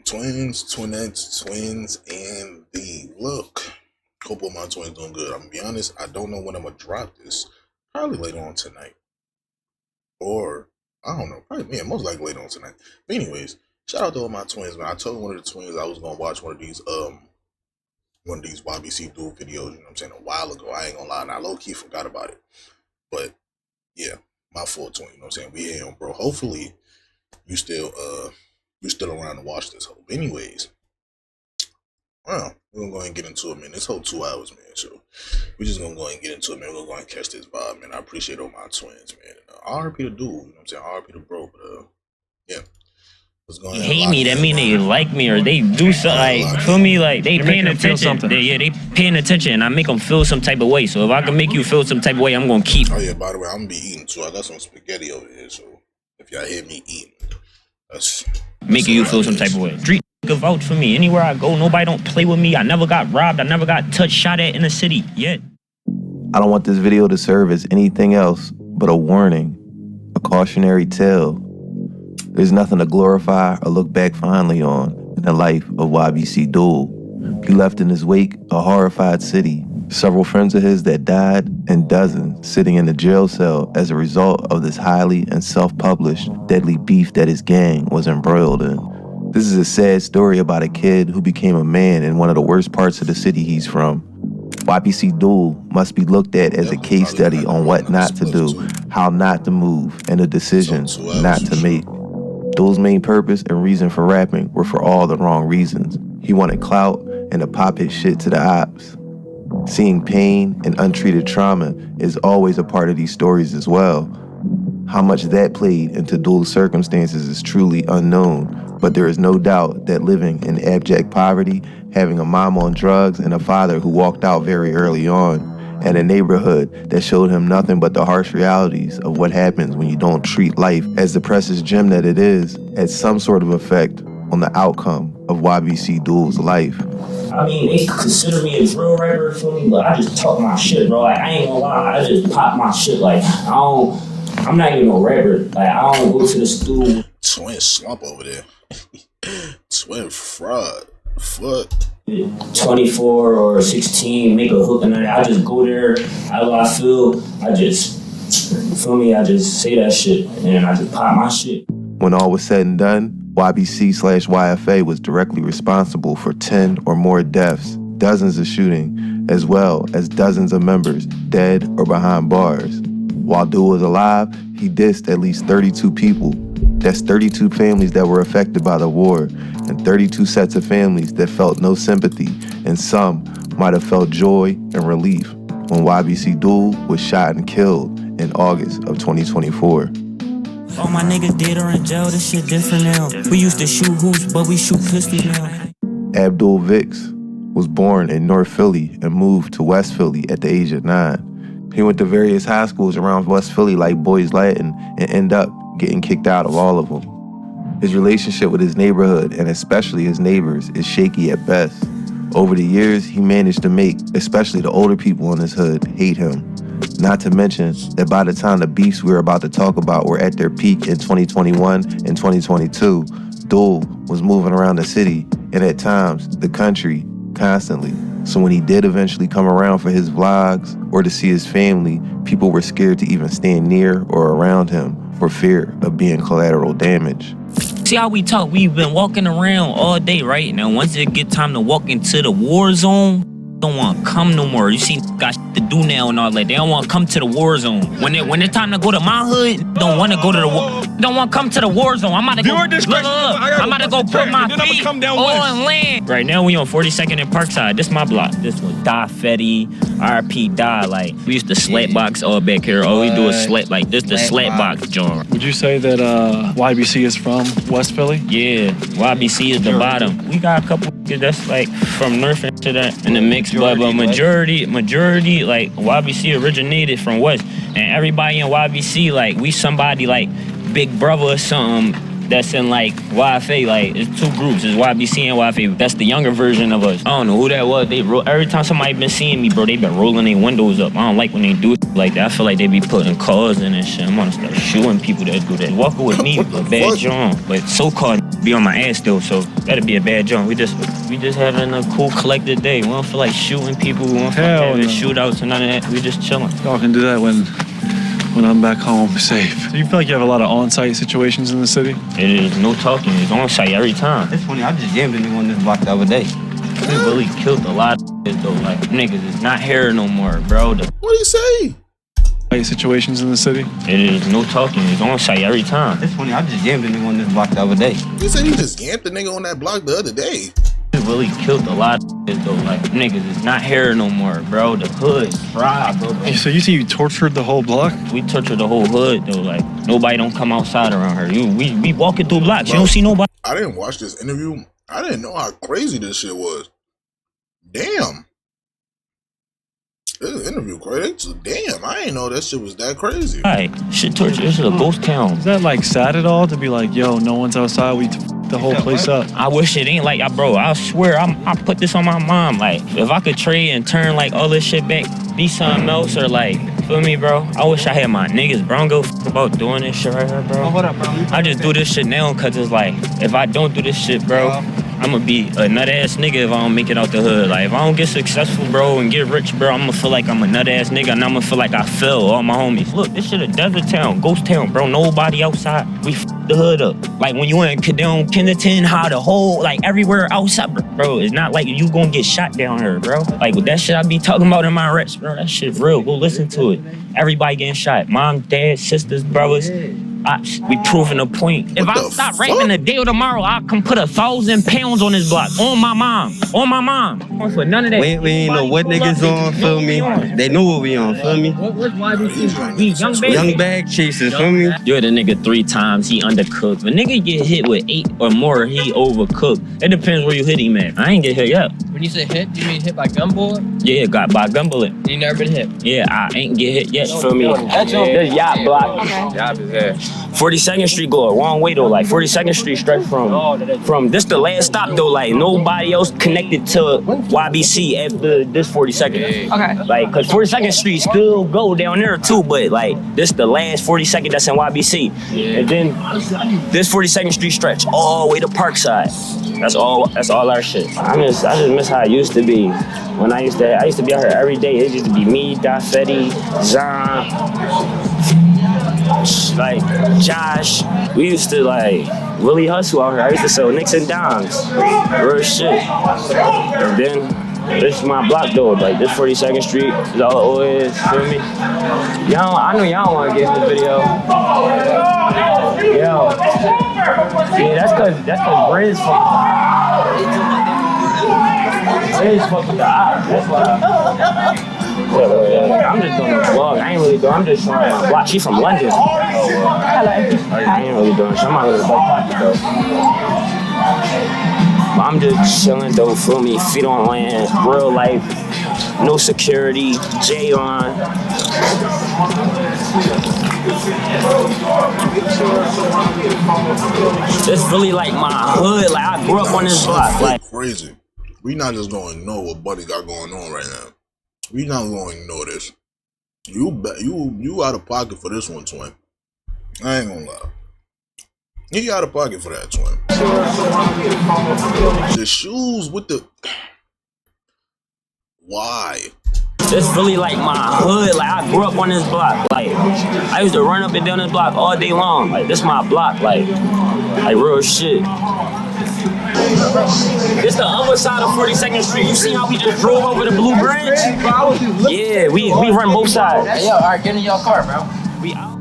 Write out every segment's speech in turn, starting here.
Twins, twinettes, twins, and the look. Hope all my twins doing good. I'm gonna be honest, I don't know when I'm gonna drop this. Probably later on tonight. Or I don't know, probably most likely later on tonight. But anyways, shout out to all my twins, man. I told one of the twins I was gonna watch one of these YBC Dul videos, you know what I'm saying, a while ago. I ain't gonna lie, and I low key forgot about it. But yeah, my full twin, you know what I'm saying? We here, bro. Hopefully you still around to watch this whole. Anyways, well, we're gonna go ahead and get into it, man. This whole 2 hours, man. So we're just gonna go ahead and get into it, man. We're gonna go ahead and catch this vibe, man. I appreciate all my twins, man. RP to do, you know what I'm saying? RP to bro, but yeah. They hate me, that mean they like me or they do something, like, feel me, like they paying attention. They paying attention and I make them feel some type of way. So if I can make you feel some type of way, I'm gonna keep. Oh yeah, by the way, I'm gonna be eating too. I got some spaghetti over here, so if y'all hear me eating, that's making you feel some type of way. Street can vouch for me. Anywhere I go, nobody don't play with me. I never got robbed. I never got touched, shot at in the city yet. I don't want this video to serve as anything else but a warning, a cautionary tale. There's nothing to glorify or look back fondly on in the life of YBC Dul. He left in his wake a horrified city, several friends of his that died, and dozens sitting in a jail cell as a result of this highly and self-published deadly beef that his gang was embroiled in. This is a sad story about a kid who became a man in one of the worst parts of the city he's from. YBC Dul must be looked at as a case study on what not to do, how not to move, and a decision not to make. Dul's main purpose and reason for rapping were for all the wrong reasons. He wanted clout and to pop his shit to the ops. Seeing pain and untreated trauma is always a part of these stories as well. How much that played into Dul's circumstances is truly unknown, but there is no doubt that living in abject poverty, having a mom on drugs and a father who walked out very early on, and a neighborhood that showed him nothing but the harsh realities of what happens when you don't treat life as the precious gem that it is, had some sort of effect on the outcome of YBC Dul's life. I mean, they consider me a drill rapper, for me, but I just talk my shit, bro. Like, I ain't gonna lie, I just pop my shit. Like, I'm not even no rapper. Like, I don't go to the studio. Twin slump over there. Twin fraud. Fuck. 24 or 16, make a hook and I just go there, how I feel, I just say that shit and I just pop my shit. When all was said and done, YBC/YFA was directly responsible for 10 or more deaths, dozens of shootings, as well as dozens of members dead or behind bars. While Dul was alive, he dissed at least 32 people. That's 32 families that were affected by the war, and 32 sets of families that felt no sympathy, and some might have felt joy and relief when YBC Dul was shot and killed in August of 2024. All my niggas dead or in jail, this shit different now. We used to shoot hoops, but we shoot pistols now. Abdul Vicks was born in North Philly and moved to West Philly at the age of 9. He went to various high schools around West Philly like Boys Latin and ended up getting kicked out of all of them. His relationship with his neighborhood, and especially his neighbors, is shaky at best. Over the years, he managed to make, especially the older people in his hood, hate him. Not to mention that by the time the beefs we're about to talk about were at their peak in 2021 and 2022, Dul was moving around the city, and at times, the country, constantly. So when he did eventually come around for his vlogs or to see his family, people were scared to even stand near or around him for fear of being collateral damage. See how we talk, we've been walking around all day, right? Now once it get time to walk into the war zone, don't want to come no more. You see, got shit to do now and all that. They don't want to come to the war zone. When it's time to go to my hood, don't want to go to the war. Don't want to come to the war zone. I'm about to go. I'm about to go put my feet on land. Right now we on 42nd and Parkside. This my block. This was Die Fetty, RP Die. Like we used to slap box all back here. All we do is slap like this. The slap box joint. Would you say that YBC is from West Philly? Yeah, YBC is the bottom. We got a couple that's like from North to that in the mix, but majority like YBC originated from West, and everybody in YBC like we somebody like Big Brother or something that's in like YFA. Like it's two groups. It's YBC and YFA. That's the younger version of us. I don't know who that was. Every time somebody been seeing me, bro, they been rolling their windows up. I don't like when they do it like that. I feel like they be putting cars in and shit. I'm gonna start shooting people that do that. Walking with me, a bad John, but so-called be on my ass still, so that'd be a bad John. We just having a cool collected day. We don't feel like shooting people. We don't feel like having shootouts and none of that. We just chilling. Y'all can do that when I'm back home safe. So you feel like you have a lot of on-site situations in the city? It is no talking. It's on-site every time. It's funny. I just jammed a nigga on this block the other day. We really killed a lot of though. Like niggas is not here no more, bro. What do you say? Situations in the city? It is no talking. It's on-site every time. It's funny. I just jammed a nigga on this block the other day. You said you just yamped the nigga on that block the other day. We really killed a lot of though. Like niggas is not here no more, bro. The hood fried, bro. So you say you tortured the whole block? We tortured the whole hood though. Like nobody don't come outside around here. We walking through blocks. Bro, you don't see nobody. I didn't watch this interview. I didn't know how crazy this shit was. Damn. This interview crazy. Damn, I didn't know that shit was that crazy. Right, shit torture. This is a ghost town. Is that like sad at all to be like, yo, no one's outside, we the whole place up? I wish it ain't like, bro, I swear, I put this on my mom. Like, if I could trade and turn like all this shit back, be something else or like, feel me, bro? I wish I had my niggas, bro. I don't give a about doing this shit right here, bro. Oh, what up, bro? I just do this shit now because it's like, if I don't do this shit, bro, I'm gonna be a nut-ass nigga if I don't make it out the hood. Like, if I don't get successful, bro, and get rich, bro, I'm gonna feel like I'm a nut-ass nigga, and I'm gonna feel like I failed all my homies. Look, this shit a desert town, ghost town, bro. Nobody outside. We the hood up. Like, when you in Kennington, how the whole, like, everywhere outside, bro, it's not like you gonna get shot down here, bro. Like, with that shit I be talking about in my reps, bro, that shit real. Go listen to it. Everybody getting shot. Mom, dad, sisters, brothers. We proving a point. If I stop rapping today or tomorrow, I can put 1,000 pounds on this block. On my mom. On my mom. For none of that. We ain't know what niggas on, feel me? They knew what we on, feel me? What's YBC? We Young bag chasers, feel me? You hit a nigga 3 times, he undercooked. If a nigga get hit with 8 or more, he overcooked. It depends where you hit him at. I ain't get hit yet. When you say hit, do you mean hit by gun bullet? Yeah, got by gun bullet. You never been hit? Yeah, I ain't get hit yet, feel me? This yacht block. Yacht is there. 42nd Street go a long way though, like 42nd Street straight from this the last stop though, like nobody else connected to YBC after this 42nd. Okay. Like, cause 42nd Street still go down there too, but like this the last 42nd that's in YBC. And then this 42nd Street stretch all the way to Parkside. That's all our shit. I just miss how it used to be. When I used to be out here every day. It used to be me, Dafetti, Zan, like Josh. We used to like really hustle out here. I used to sell nicks and dimes. Real shit. And then this is my block though, like this 42nd Street is all it is, feel me? Y'all, I know y'all wanna get in the video. Yo. Yeah, that's cause Briz fuck with the op. That's why. I'm just doing a vlog. I ain't really doing. I'm just showing my block. She from London. I ain't really doing shit. I'm out with a pocket though. But I'm just chilling though. Feel me? Feet on land. Real life. No security. J on. It's really like my hood. Like I grew up on this block. Like crazy. We not just gonna ignore what Buddy got going on right now. We not gonna ignore this. You out of pocket for this one, twin. I ain't gonna lie. You out of pocket for that, twin. The shoes with the why? It's really like my hood. Like I grew up on this block. Like I used to run up and down this block all day long. Like this my block. Like real shit. It's the other side of 42nd Street. You see how we just drove over the Blue Bridge? Yeah, we run both sides. Hey, yo, all right, get in your car, bro. We out.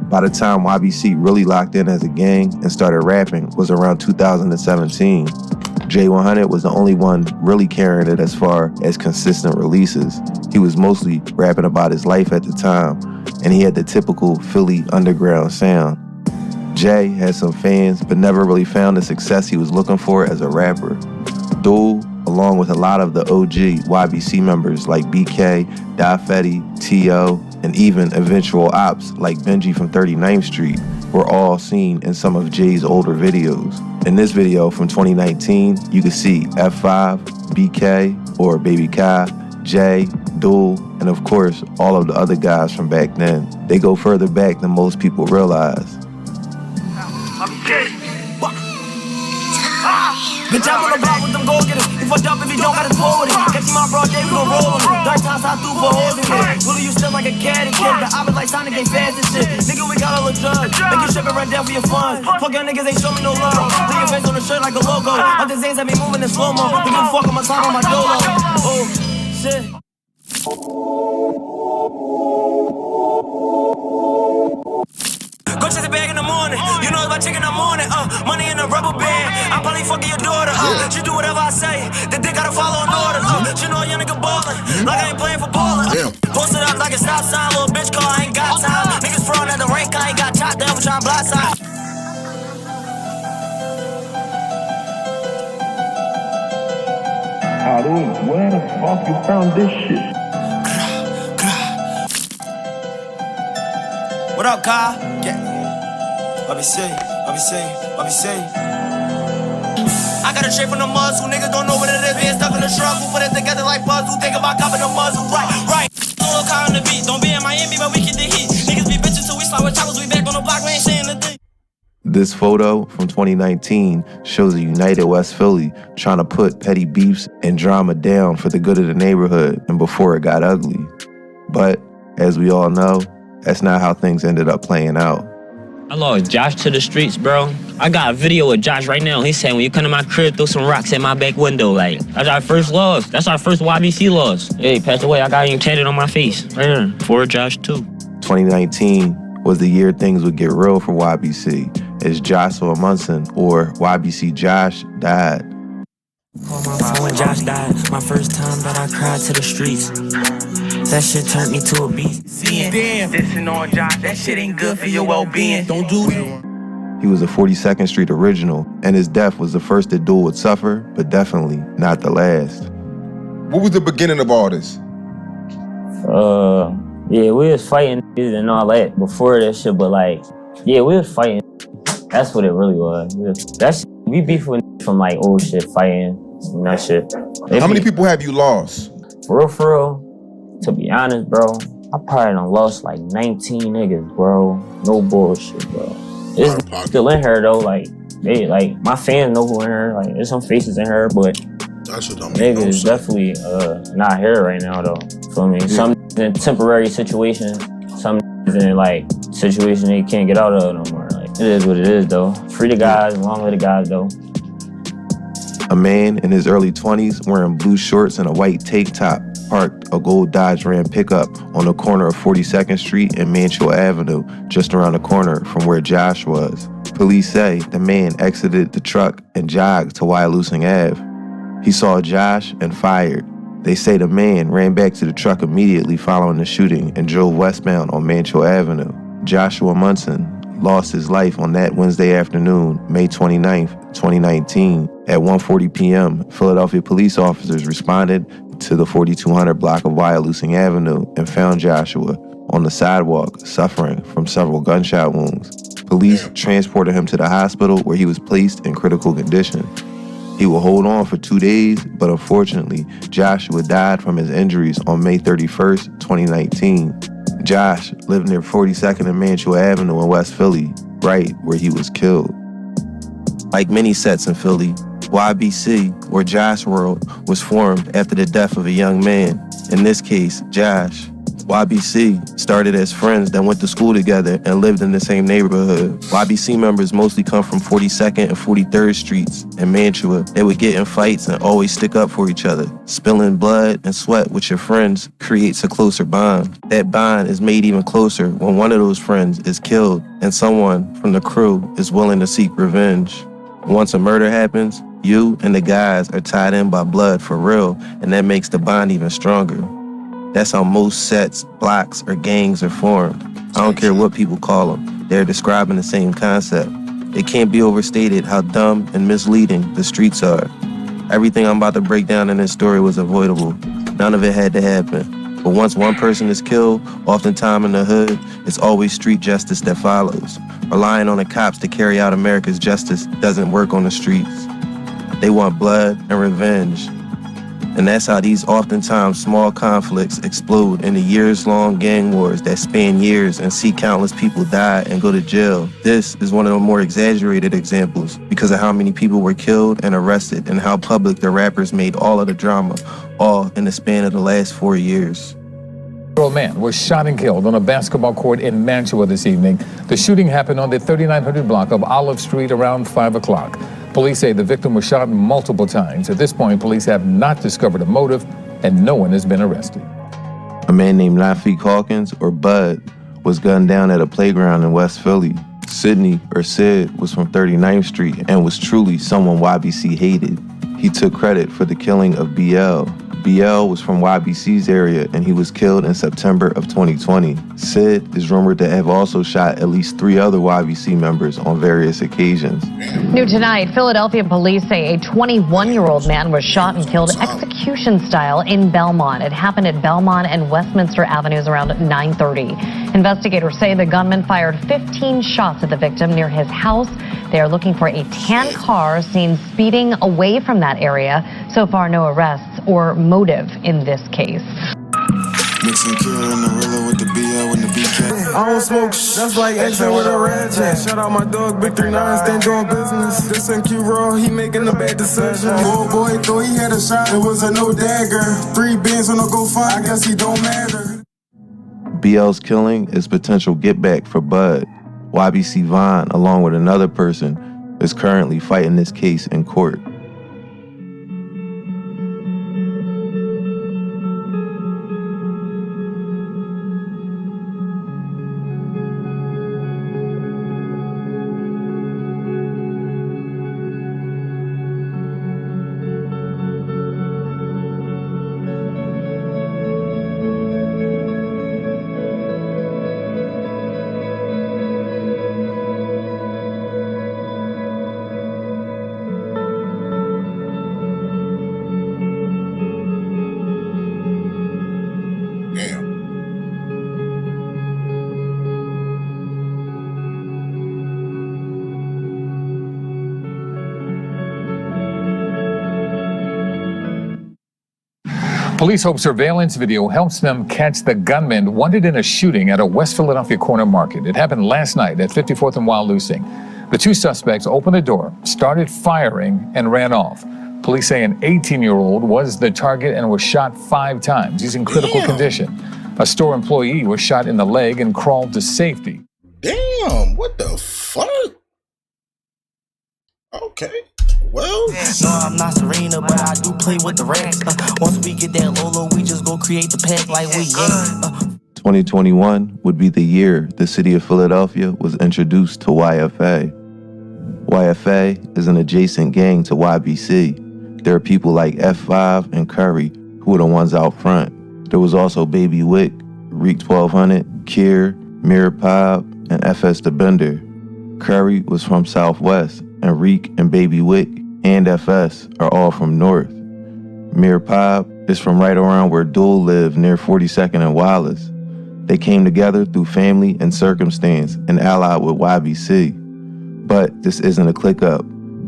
By the time YBC really locked in as a gang and started rapping was around 2017. J100 was the only one really carrying it as far as consistent releases. He was mostly rapping about his life at the time, and he had the typical Philly underground sound. Jay had some fans, but never really found the success he was looking for as a rapper. Dul, along with a lot of the OG YBC members like BK, Dafetti, T.O., and even eventual ops like Benji from 39th Street, were all seen in some of Jay's older videos. In this video from 2019, you can see F5, BK, or Baby Kai, Jay, Dul, and of course, all of the other guys from back then. They go further back than most people realize. Bitch, I'm on the block with them go getters. He fucked up if he don't got his flow with it. Catch him out broad day, we gon' roll on it. Dark times I through for holes in it. Bully you still like a cat and kid. The opposite like Sonic ain't fast and shit. Nigga, we got all the drugs. Make you ship and run down for your funds. Fuck y'all niggas ain't show me no love. Put your face on the shirt like a logo. All the Zans have me moving in slow-mo. They give a fuck on my time on my dolo. Oh, shit. Go chase a bag in the morning. You know it's my chicken, I'm on it. Money in a rubber band. I'm probably fucking your daughter. She do whatever I say. The dick gotta follow an order. She know a young nigga ballin'. Like I ain't playing for ballin'. Post it up like a stop sign. Little bitch car, I ain't got time. Niggas throwing at the rank, I ain't got chopped down for trying blind side. Where the fuck you found this shit? What up, Kyle? YBC. I got a shape from the muzzle. Niggas don't know what it is. Being stuck in the struggle. Put it together like puzzle. Think about copping the muzzle. Right. Little car on the beat. Don't be in Miami, but we get the heat. Niggas be bitches till we slide with choppers. We back on the block. We ain't saying a thing. This photo from 2019 shows a united West Philly trying to put petty beefs and drama down for the good of the neighborhood and before it got ugly. But, as we all know, that's not how things ended up playing out. I lost Josh to the streets, bro. I got a video of Josh right now. He said, when you come to my crib, throw some rocks at my back window. Like, that's our first loss. That's our first YBC loss. Hey, passed away. I got him tatted on my face. Right here. For Josh, too. 2019 was the year things would get real for YBC, as Joshua Munson, or YBC Josh, died. When Josh died, my first time that I cried to the streets. That shit turned me to a beast. Damn, dissing on Josh, that shit ain't good for your well-being. Don't do it. He was a 42nd Street original, and his death was the first that Dul would suffer, but definitely not the last. What was the beginning of all this? Yeah, we was fighting and all that before that shit, but like, yeah, we was fighting. That's what it really was. We beef with from like old shit, fighting and that shit. How many people have you lost? For real, to be honest, bro, I probably done lost like 19 niggas, bro. No bullshit, bro. It's still in her though, like my fans know who in her. Like there's some faces in her, but niggas is definitely not here right now though. Feel me? Yeah. Some in temporary situations, some in like situation they can't get out of no more. Like it is what it is though. Free the guys, long live the guys though. A man in his early 20s wearing blue shorts and a white tank top parked a gold Dodge Ram pickup on the corner of 42nd Street and Mansfield Avenue, just around the corner from where Josh was. Police say the man exited the truck and jogged to Wyalusing Ave. He saw Josh and fired. They say the man ran back to the truck immediately following the shooting and drove westbound on Mansfield Avenue. Joshua Munson lost his life on that Wednesday afternoon, May 29th, 2019. At 1:40 p.m., Philadelphia police officers responded to the 4200 block of Wyalusing Avenue and found Joshua on the sidewalk, suffering from several gunshot wounds. Police transported him to the hospital where he was placed in critical condition. He would hold on for 2 days, but unfortunately, Joshua died from his injuries on May 31st, 2019. Josh lived near 42nd and Mansfield Avenue in West Philly, right where he was killed. Like many sets in Philly, YBC, or Josh World, was formed after the death of a young man. In this case, Josh. YBC started as friends that went to school together and lived in the same neighborhood. YBC members mostly come from 42nd and 43rd Streets in Mantua. They would get in fights and always stick up for each other. Spilling blood and sweat with your friends creates a closer bond. That bond is made even closer when one of those friends is killed and someone from the crew is willing to seek revenge. Once a murder happens, you and the guys are tied in by blood for real, and that makes the bond even stronger. That's how most sets, blocks, or gangs are formed. I don't care what people call them. They're describing the same concept. It can't be overstated how dumb and misleading the streets are. Everything I'm about to break down in this story was avoidable. None of it had to happen. But once one person is killed, oftentimes in the hood, it's always street justice that follows. Relying on the cops to carry out America's justice doesn't work on the streets. They want blood and revenge. And that's how these oftentimes small conflicts explode into years-long gang wars that span years and see countless people die and go to jail. This is one of the more exaggerated examples because of how many people were killed and arrested and how public the rappers made all of the drama, all in the span of the last 4 years. A man was shot and killed on a basketball court in Mantua this evening. The shooting happened on the 3900 block of Olive Street around 5 o'clock. Police say the victim was shot multiple times. At this point, police have not discovered a motive and no one has been arrested. A man named Lafique Hawkins, or Bud, was gunned down at a playground in West Philly. Sidney, or Sid, was from 39th Street and was truly someone YBC hated. He took credit for the killing of BL. BL was from YBC's area and he was killed in September of 2020. Sid is rumored to have also shot at least 3 other YBC members on various occasions. New tonight, Philadelphia police say a 21-year-old man was shot and killed execution style in Belmont. It happened at Belmont and Westminster Avenues around 9:30. Investigators say the gunman fired 15 shots at the victim near his house. They are looking for a tan car seen speeding away from that area. So far, no arrests or motive in this case. Mixing Kira and the Rilla with the BL and the BK. I don't smoke that's like exit with a red check. Shout out my dog, Big 39, stand doing business. This and Q-Raw, he making the bad decision. Old boy thought he had a shot, it was a no dagger. 3 bands on a go find, I guess he don't matter. BL's killing is potential get back for Bud. YBC Vaughn, along with another person, is currently fighting this case in court. Police hope surveillance video helps them catch the gunman wanted in a shooting at a West Philadelphia corner market. It happened last night at 54th and Wyalusing. The 2 suspects opened the door, started firing, and ran off. Police say an 18-year-old was the target and was shot 5 times. He's in critical condition. A store employee was shot in the leg and crawled to safety. Damn, what the fuck? Okay. Well, no, I'm not Serena, but I do play with the racks. Once we get that Lolo, we just go create the pack like we 2021 would be the year the city of Philadelphia was introduced to YFA. YFA is an adjacent gang to YBC. There are people like F5 and Curry who were the ones out front. There was also Baby Wick, Reek 1200, Kier, Mirror Pop, and FS the Bender. Curry was from Southwest, and Reek and Baby Wick and FS are all from North. Mirror Pop is from right around where Dul lived near 42nd and Wallace. They came together through family and circumstance and allied with YBC. But this isn't a click up.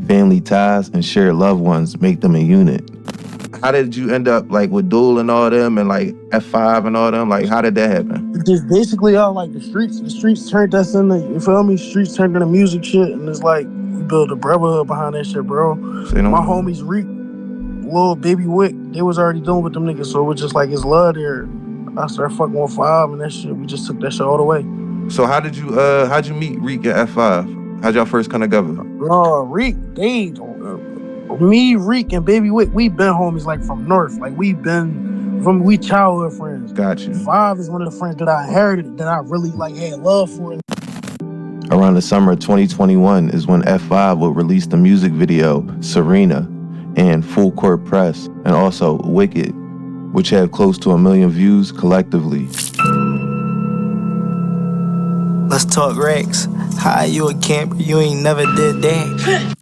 Family ties and shared loved ones make them a unit. How did you end up like with Dul and all them and like F5 and all them? Like how did that happen? Just basically all like the streets turned us into, you feel me? Streets turned into music shit, and it's like we built a brotherhood behind that shit, bro. My homies Reek, Lil Baby Wick, they was already doing with them niggas, so it was just like it's love there. I started fucking with 5 and that shit, we just took that shit all the way. So how'd you meet Reek and F5? How'd y'all first come together? Reek, me, Reek, and Baby Wick, we been homies like from North. Like we childhood friends. Got you. 5 is one of the friends that I inherited that I really like had love for. Around the summer of 2021 is when F5 would release the music video Serena and Full Court Press and also Wicked, which had close to 1 million views collectively. Let's talk Rex. How you a camper? You ain't never did that.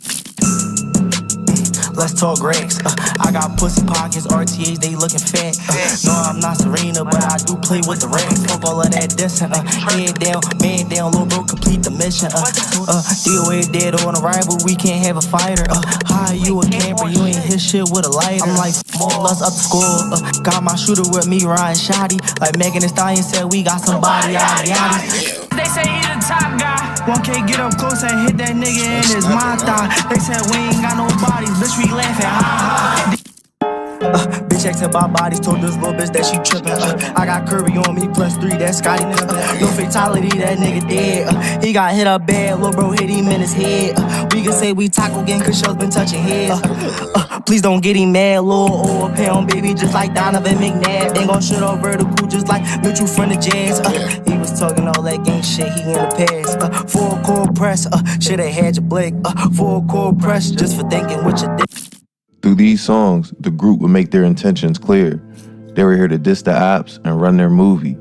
let's talk racks. I got pussy pockets, RTAs, they looking fat. No, I'm not Serena, but I do play with the racks. Fuck all of that dissing. Head down, man down, little bro, complete the mission. DOA dead on arrival, we can't have a fighter. Hi, you a camper, you ain't hit shit with a lighter. I'm like, more or less up to score. Got my shooter with me, Ryan Shoddy. Like Megan Thee Stallion said, we got somebody out of They say he the top guy. 1K get up close and hit that nigga in his mouth. They said we ain't got no bodies, bitch, we laughing, ha ha. Bitch asking about bodies, told this little bitch that she trippin'. I got Kirby on me, +3, that's Scotty Pippen. No fatality, that nigga dead. He got hit up bad, little bro hit him in his head. We can say we tackle gang, cause shells been touching heads. Please don't get him mad, little old pound baby, just like Donovan McNabb. Ain't gon' shit on vertical, just like Mitchell from the Jazz. He was talking all that gang shit, he in the past. Full court press, shoulda had your blick. Full court press, just for thinking with your dick. Through these songs, the group would make their intentions clear. They were here to diss the ops and run their movie.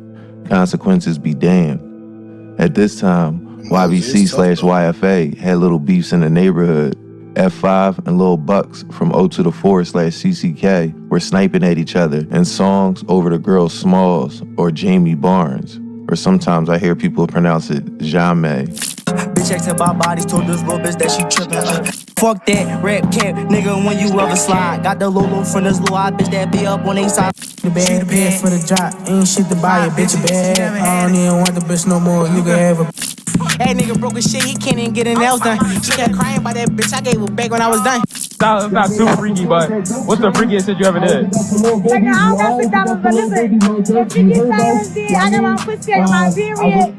Consequences be damned. At this time, YBC/YFA had little beefs in the neighborhood. F5 and Lil Bucks from O to the 4/CCK were sniping at each other in songs over the girl Smalls or Jamie Barnes. Or sometimes I hear people pronounce it Jamie. Bitch asking about bodies, told this little bitch that she trippin'. Fuck that rap cap, nigga, when you ever slide. Got the Lolo from this little eye bitch that be up on they side. The bad pay for the drop, ain't shit to buy a bitch bad. I don't even want the bitch no more, you can have a. That nigga broke his shit, he can't even get an else done. She kept crying about that bitch, I gave her back when I was done. It's not too freaky, but what's the freakiest shit you ever did? Like, I don't got $6, but listen, the freakiest thing I did, I got my pussy on my period.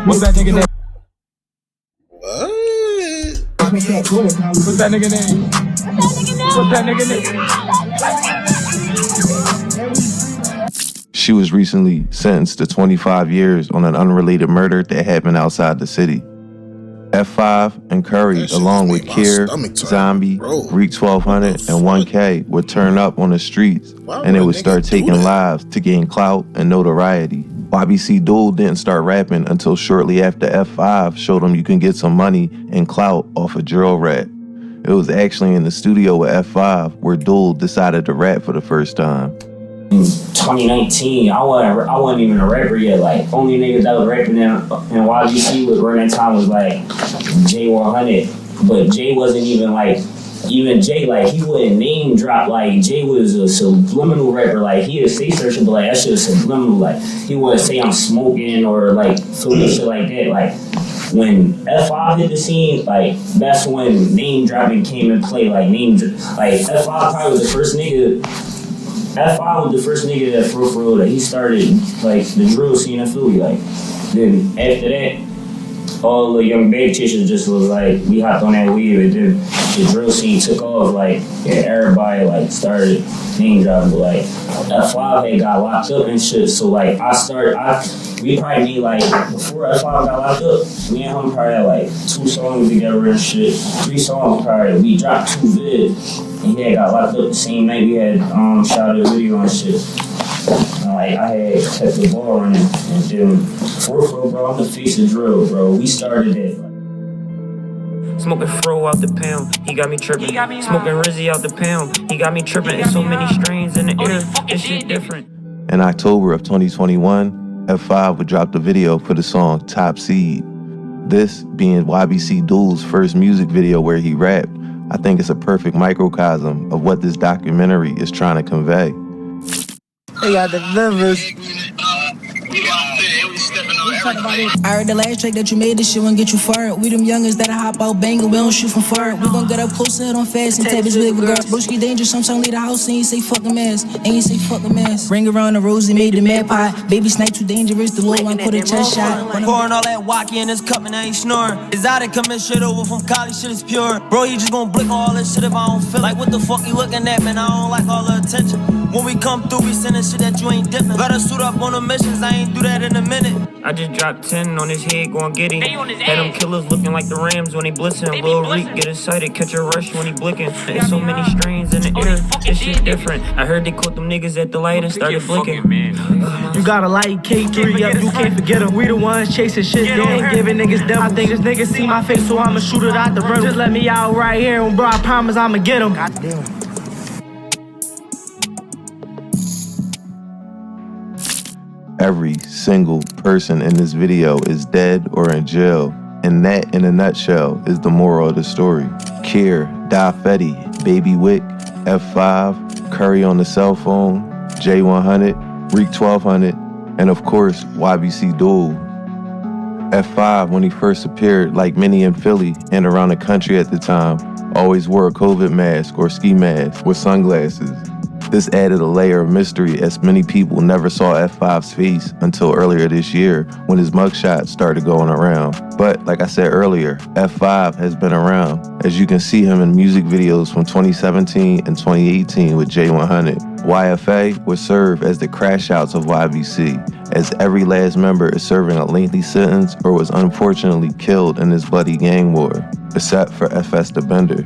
What's that nigga name? What? What's that nigga name? What's that nigga name? She was recently sentenced to 25 years on an unrelated murder that happened outside the city. F5 and Curry, along with Kier, Zombie, Reek 1200, and 1K would turn up on the streets, and they would start taking lives to gain clout and notoriety. YBC Dul didn't start rapping until shortly after F5 showed him you can get some money and clout off a drill rap. It was actually in the studio with F5 where Dul decided to rap for the first time. In 2019, I wasn't even a rapper yet. Like, only niggas that was rapping in YBC around that time was like J100, but Jay wasn't even like. Even Jay, like, he wouldn't name drop. Like, Jay was a subliminal rapper. Like, he would say certain, but like that shit was subliminal. Like, he wouldn't say I'm smoking or like so much shit like that. Like, when F5 hit the scene, like, that's when name dropping came in play. Like, like F5 probably was the first nigga. F5 was the first nigga that for real that he started like the drill scene in Philly. Like, then after that, all the young babe chasers just was like, we hopped on that wave, and then the drill scene took off, like, and everybody, like, started name dropping, but, like, F5 had got locked up and shit, so, like, we probably made, like, before F5 got locked up, me and him probably had, like, 2 songs together and shit, 3 songs probably, we dropped 2 vids, and he had got locked up the same night we had, shot a video and shit. Like, I had kept the ball running, and then, for real, bro, I'm the face of drill, bro. We started it. Smoking fro out the pound, he got me tripping. Smoking Rizzy out the pound, he got me tripping. There's so many strains in the air, this shit different. In October of 2021, F5 would drop the video for the song Top Seed. This being YBC Dul's first music video where he rapped, I think it's a perfect microcosm of what this documentary is trying to convey. They got the livers. I heard the last track that you made, this shit won't get you far. We them youngers that hop out banging, we don't shoot from far. We gon' get up close, head on fast, and tap his big girl. Broski dangerous, sometimes leave the house and you say fuck a mess. And you say fuck a mess. Ring around the rosy, made the mad pie. Baby snipe too dangerous, the Lord one put a chest shot. Pouring all that wacky in his cup and I ain't snoring. Exotic coming shit over from college, shit is pure. Bro, you just gon' blick all this shit if I don't feel like what the fuck you looking at, man, I don't like all the attention. When we come through, we sending shit that you ain't dipping. Gotta suit up on the missions, I ain't do that in a minute. I just Drop 10 on his head, gon' get him. Had them killers looking like the Rams when they blitsin'. Lil Reek get excited, catch a rush when he blicking. There's so many strains in the air, this shit different. I heard they caught them niggas at the light and started blinking. You gotta light K3 up, you can't forget them. We the ones chasing shit, they ain't giving niggas devil. I think this nigga see my face, so I'ma shoot it out the room. Just let me out right here, and bro, I promise I'ma get him. Goddamn. Every single person in this video is dead or in jail, and that, in a nutshell, is the moral of the story. Kier, Da Fetty, Baby Wick, F5, Curry on the cell phone, J100, Reek 1200, and of course, YBC Dul. F5, when he first appeared, like many in Philly and around the country at the time, always wore a COVID mask or ski mask with sunglasses. This added a layer of mystery as many people never saw F5's face until earlier this year when his mugshot started going around. But like I said earlier, F5 has been around, as you can see him in music videos from 2017 and 2018 with J100. YFA would serve as the crash outs of YBC, as every last member is serving a lengthy sentence or was unfortunately killed in this bloody gang war, except for FS the Bender.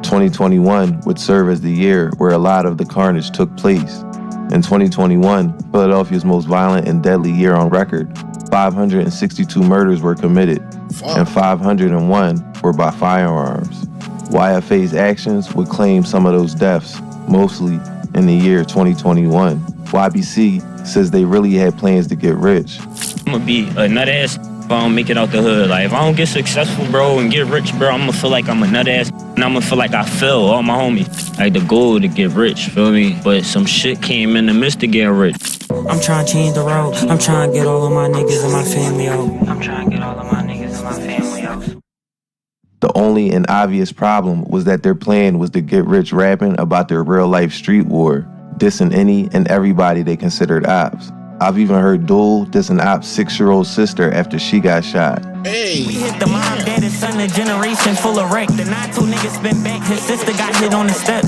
2021 would serve as the year where a lot of the carnage took place. In 2021, Philadelphia's most violent and deadly year on record, 562 murders were committed, and 501 were by firearms. YFA's actions would claim some of those deaths, mostly in the year 2021. YBC says they really had plans to get rich. I'm gonna be a nut ass if I don't make it out the hood. Like, if I don't get successful, bro, and get rich, bro, I'm gonna feel like I'm a nut ass, and I'm gonna feel like I fail all my homies. Like, the goal to get rich, feel me? But some shit came in the midst of getting rich. I'm trying to change the road. I'm trying to get all of my niggas and my family out. I'm trying to get all of my niggas and my family out. The only and obvious problem was that their plan was to get rich rapping about their real-life street war, dissing any and everybody they considered ops. I've even heard Dul diss an op's 6-year-old sister after she got shot. Hey. We hit the mom, dad, and son, a generation full of wreck. The 9-2 nigga spin back, his sister got hit on the step.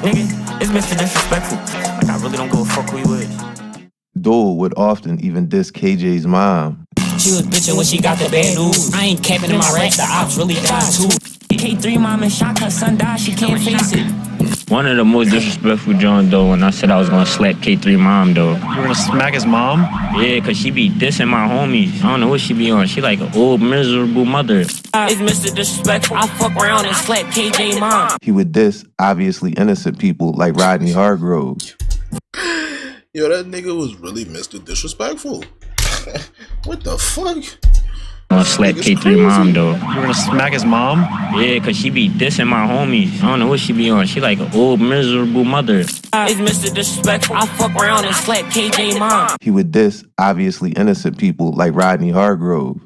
Nigga, it's Mr. Disrespectful. Like, I really don't give a fuck who you with. Dul would often even diss KJ's mom. She was bitching when she got the bad news. I ain't capping in my racks, the ops really died too. K3 mom and shot, her son died, she can't face it. One of the most disrespectful John, though, when I said I was gonna slap K3 mom, though. You were gonna smack his mom? Yeah, cause she be dissing my homies. I don't know what she be on. She like an old miserable mother. It's Mr. Disrespectful. I fuck around and slap KJ mom. He would diss obviously innocent people like Rodney Hargrove. Yo, that nigga was really Mr. Disrespectful. What the fuck? I'm gonna slap K3 mom, though. You were gonna smack his mom? Yeah, cause she be dissing my homies. I don't know what she be on. She like an old miserable mother. It's Mr. Disrespectful. I fuck around and slap KJ mom. He would diss obviously innocent people like Rodney Hargrove.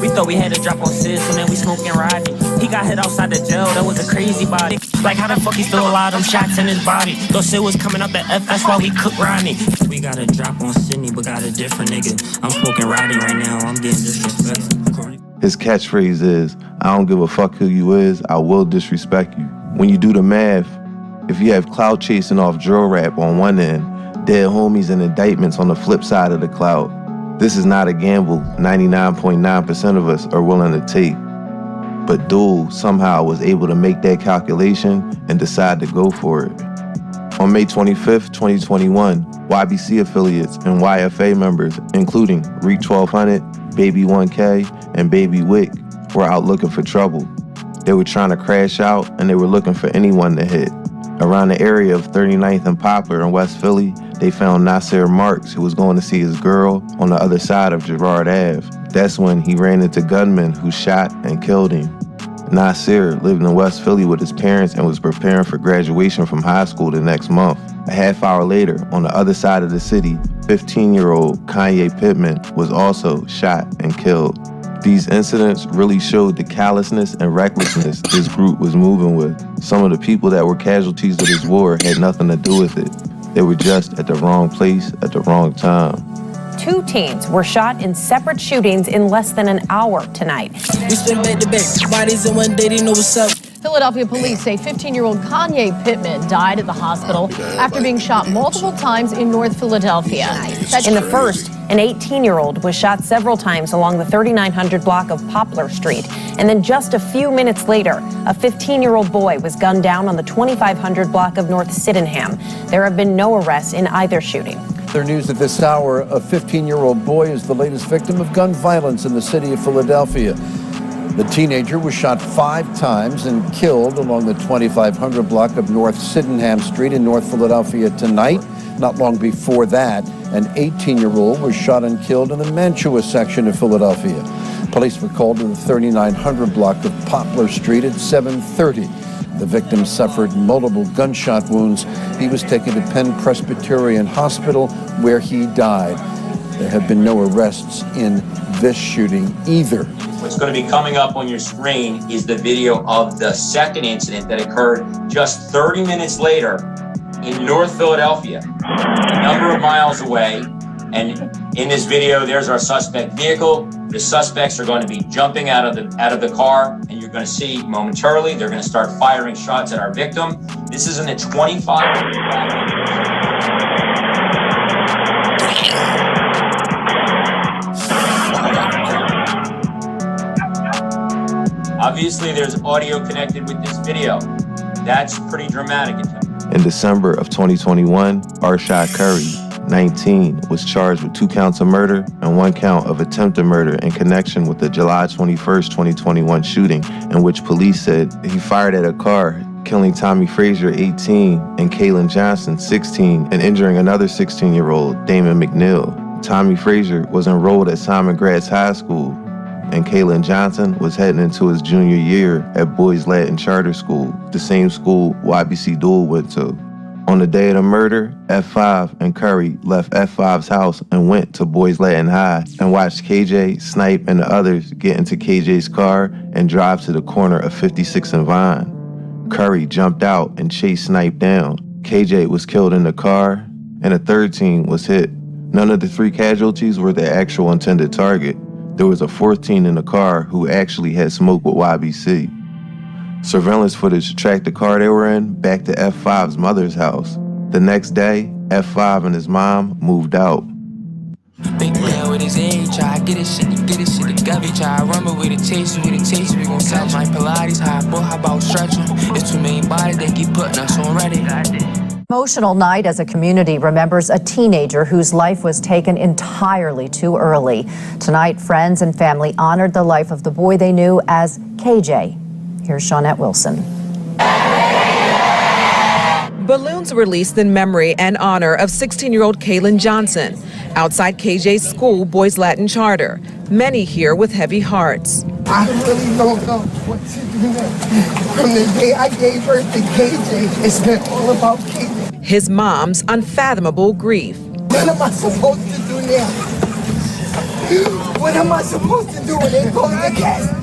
We thought we had to drop on sis, and then we smoking Rodney. He got hit outside the jail, that was a crazy body. Like, how the fuck he still alive, them shots in his body? Thought shit was coming up the FS while we cook Rodney. We got a drop on Sydney, but got a different nigga. I'm smoking Rodney right now, I'm getting disrespectful. His catchphrase is, I don't give a fuck who you is, I will disrespect you. When you do the math, if you have clout chasing off drill rap on one end, dead homies and indictments on the flip side of the clout, this is not a gamble 99.9% of us are willing to take. But Dul somehow was able to make that calculation and decide to go for it. On May 25th, 2021, YBC affiliates and YFA members, including Reek 1200, Baby 1K, and Baby Wick, were out looking for trouble. They were trying to crash out and they were looking for anyone to hit. Around the area of 39th and Poplar in West Philly, they found Nasir Marks, who was going to see his girl on the other side of Girard Ave. That's when he ran into gunmen who shot and killed him. Nasir lived in West Philly with his parents and was preparing for graduation from high school the next month. A half hour later, on the other side of the city, 15-year-old Kanye Pittman was also shot and killed. These incidents really showed the callousness and recklessness this group was moving with. Some of the people that were casualties of this war had nothing to do with it. They were just at the wrong place at the wrong time. 2 teens were shot in separate shootings in less than an hour tonight. We spin back to back, bodies in one day, they know what's up. Philadelphia police say 15-year-old Kanye Pittman died at the hospital after being shot multiple times in North Philadelphia. In the first, an 18-year-old was shot several times along the 3900 block of Poplar Street. And then just a few minutes later, a 15-year-old boy was gunned down on the 2500 block of North Sydenham. There have been no arrests in either shooting. Other news at this hour, a 15-year-old boy is the latest victim of gun violence in the city of Philadelphia. The teenager was shot 5 times and killed along the 2500 block of North Sydenham Street in North Philadelphia tonight. Not long before that, an 18-year-old was shot and killed in the Mantua section of Philadelphia. Police were called to the 3900 block of Poplar Street at 7:30. The victim suffered multiple gunshot wounds. He was taken to Penn Presbyterian Hospital, where he died. There have been no arrests in this shooting either. What's going to be coming up on your screen is the video of the second incident that occurred just 30 minutes later in North Philadelphia, a number of miles away. And in this video, there's our suspect vehicle. The suspects are going to be jumping out of the car, and you're going to see momentarily they're going to start firing shots at our victim. This is in the 25. Obviously, there's audio connected with this video. That's pretty dramatic. In December of 2021, Arshad Curry, 19, was charged with 2 counts of murder and 1 count of attempted murder in connection with the July 21st, 2021 shooting, in which police said he fired at a car, killing Tommy Frazier, 18, and Kaylin Johnson, 16, and injuring another 16-year-old, Damon McNeil. Tommy Frazier was enrolled at Simon Gratz High School, and Kaylin Johnson was heading into his junior year at Boys Latin Charter School, the same school YBC Dul went to. On the day of the murder, F5 and Curry left F5's house and went to Boys Latin High and watched KJ, Snipe, and the others get into KJ's car and drive to the corner of 56 and Vine. Curry jumped out and chased Snipe down. KJ was killed in the car, and a third teen was hit. None of the 3 casualties were the actual intended target. There was a 4th teen in the car who actually had smoked with YBC. Surveillance footage tracked the car they were in back to F5's mother's house. The next day, F5 and his mom moved out. Big man with his age, try get his shit, together, try rumble with a taste, we gon' touch my Pilates, how about stretching? It's too many bodies, they keep putting us on ready. Emotional night as a community remembers a teenager whose life was taken entirely too early. Tonight, friends and family honored the life of the boy they knew as KJ. Here's Shawnette Wilson. Balloons released in memory and honor of 16-year-old Kaylin Johnson outside KJ's school, Boys Latin Charter. Many here with heavy hearts. I really don't know what to do next. From the day I gave birth to KJ, it's been all about KJ. His mom's unfathomable grief. What am I supposed to do now? What am I supposed to do when they call the casket?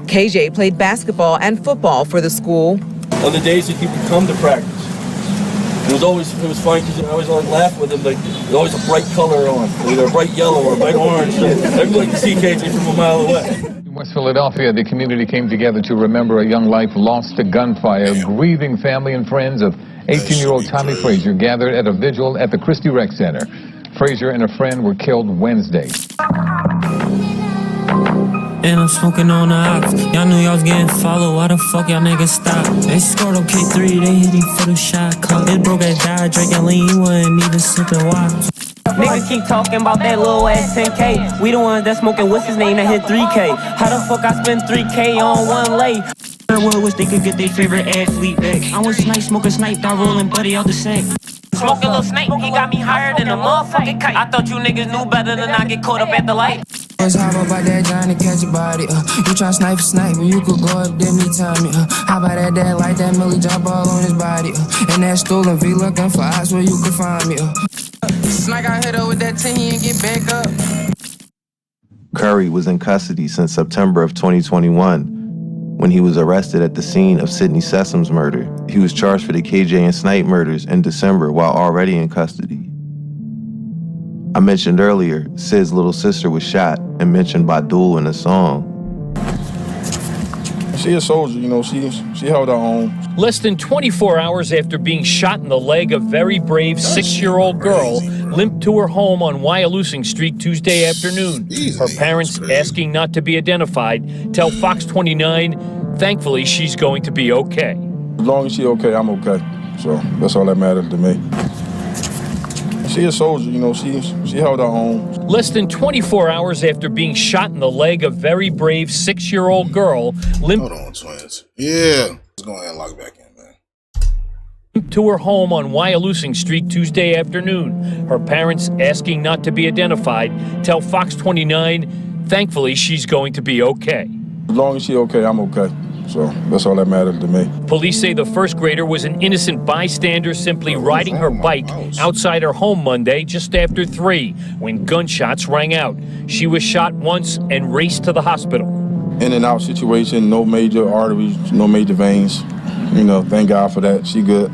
KJ played basketball and football for the school. On the days that he would come to practice, it was fun because I always laugh with him. Like there's always a bright color on, either a bright yellow or a bright orange. Everybody can see KJ from a mile away. In West Philadelphia, the community came together to remember a young life lost to gunfire. Grieving family and friends of 18-year-old Tommy Frazier gathered at a vigil at the Christie Rec Center. Frazier and a friend were killed Wednesday. And I'm smoking on the ops. Y'all knew y'all was getting followed. Why the fuck y'all niggas stop? They scored on K3, they hit him for the shot clock. This broke ass died, drinking lean, you wouldn't even sipping watch. Niggas keep talking about that little ass 10K. We the ones that smoking, what's his name, that hit 3K. How the fuck I spend 3K on one lay? I wish they could get their favorite athlete back. I was Snipe, smoking Snipe, die rolling buddy out the sack. Smoking Lil Snake, he got me higher than a motherfucking kite. I thought you niggas knew better than I get caught up at the light. Let's hop up by that Johnny catch a body. You try snipe, when you could go up there anytime. How about that like that Millie drop all on his body. And that stolen V looking for eyes where you could find me. Snake got hit up with that 10, he ain't get back up. Curry was in custody since September of 2021 when he was arrested at the scene of Sidney Sesam's murder. He was charged for the KJ and Snipe murders in December while already in custody. I mentioned earlier, Sid's little sister was shot and mentioned by Dul in the song. She a soldier, you know, she held her own. Less than 24 hours after being shot in the leg, a very brave 6-year-old girl limped to her home on Wyalusing Street Tuesday afternoon. Her parents, asking not to be identified, tell Fox 29, thankfully she's going to be okay. As long as she's okay, I'm okay. So that's all that matters to me. She a soldier, you know, she held her own. Less than 24 hours after being shot in the leg, a very brave 6-year-old girl limped. Hold on, twins. Yeah. Let's go ahead and log back in, man. To her home on Wyalusing Street Tuesday afternoon. Her parents, asking not to be identified, tell Fox 29, thankfully she's going to be okay. As long as she's okay, I'm okay. So that's all that matters to me. Police say the first grader was an innocent bystander simply riding her bike outside her home Monday just after 3 when gunshots rang out. She was shot once and raced to the hospital. In and out situation, no major arteries, no major veins. You know, thank God for that. She good.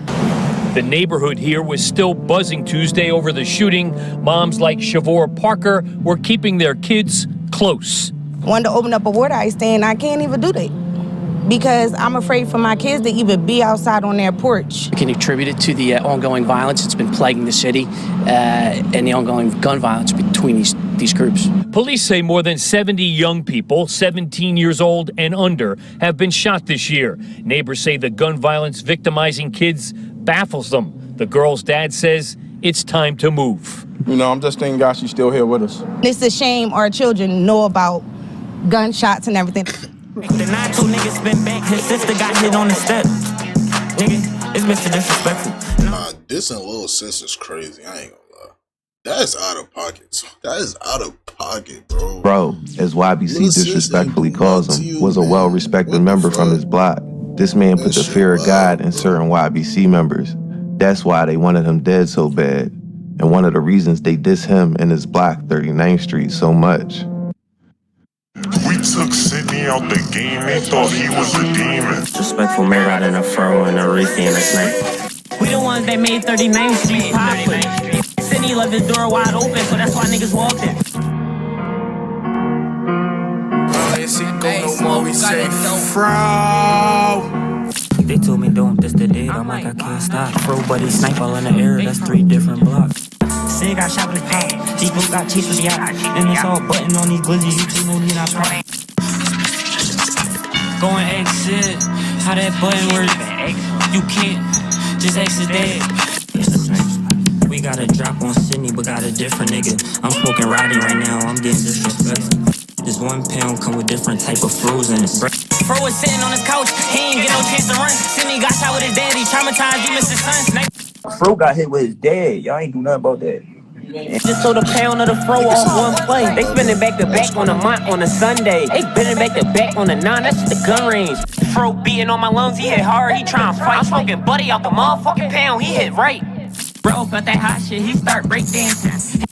The neighborhood here was still buzzing Tuesday over the shooting. Moms like Shavor Parker were keeping their kids close. Wanted to open up a water ice stand, I can't even do that, because I'm afraid for my kids to even be outside on their porch. We can attribute it to the ongoing violence that's been plaguing the city and the ongoing gun violence between these groups. Police say more than 70 young people, 17 years old and under, have been shot this year. Neighbors say the gun violence victimizing kids baffles them. The girl's dad says it's time to move. You know, I'm just thanking God she's still here with us. It's a shame our children know about gunshots and everything. The 9-2 nigga spin back, his sister got hit on the step. Nigga, it's Mr. Disrespectful. Nah, dissing little sister's crazy. I ain't gonna lie. That's out of pocket. That is out of pocket, bro. Bro, as YBC disrespectfully calls him, was a well-respected member from his block. This man put the fear of God in certain YBC members. That's why they wanted him dead so bad. And one of the reasons they diss him and his block, 39th Street, so much. We took Sydney out the game, they thought he was a demon. Disrespectful Mary out in a fro and a Reefy and a snake. We the ones that made 39th Street popular. Sydney left his door wide open, so that's why niggas walked in. They told me don't, this the dead, I'm like I can't stop. Fro buddy, snipe all in the air, that's 3 different blocks. Sig got shot with a pop, G-Bo got chased with the yacht. And it's all button on these glizzies, you just know me not pop. Going exit, how that button works, you can't just exit that. We got a drop on Sydney, but got a different nigga. I'm smoking Roddy right now, I'm getting disrespectful. This 1 pound come with different type of frozen. Fro was sitting on his couch, he ain't get no chance to run. Sydney got shot with his daddy, traumatized, he missed his son. Fro got hit with his dad. Y'all ain't do nothing about that. Just sold a pound of the fro off 1 play. They spinning back to back on a month on a Sunday. They spinning back to back on a 9, that's the gun range. Fro beating on my lungs, he hit hard, he trying to fight. I'm smoking buddy out the motherfucking pound, he hit right. Bro felt that hot shit, he start breakdancing.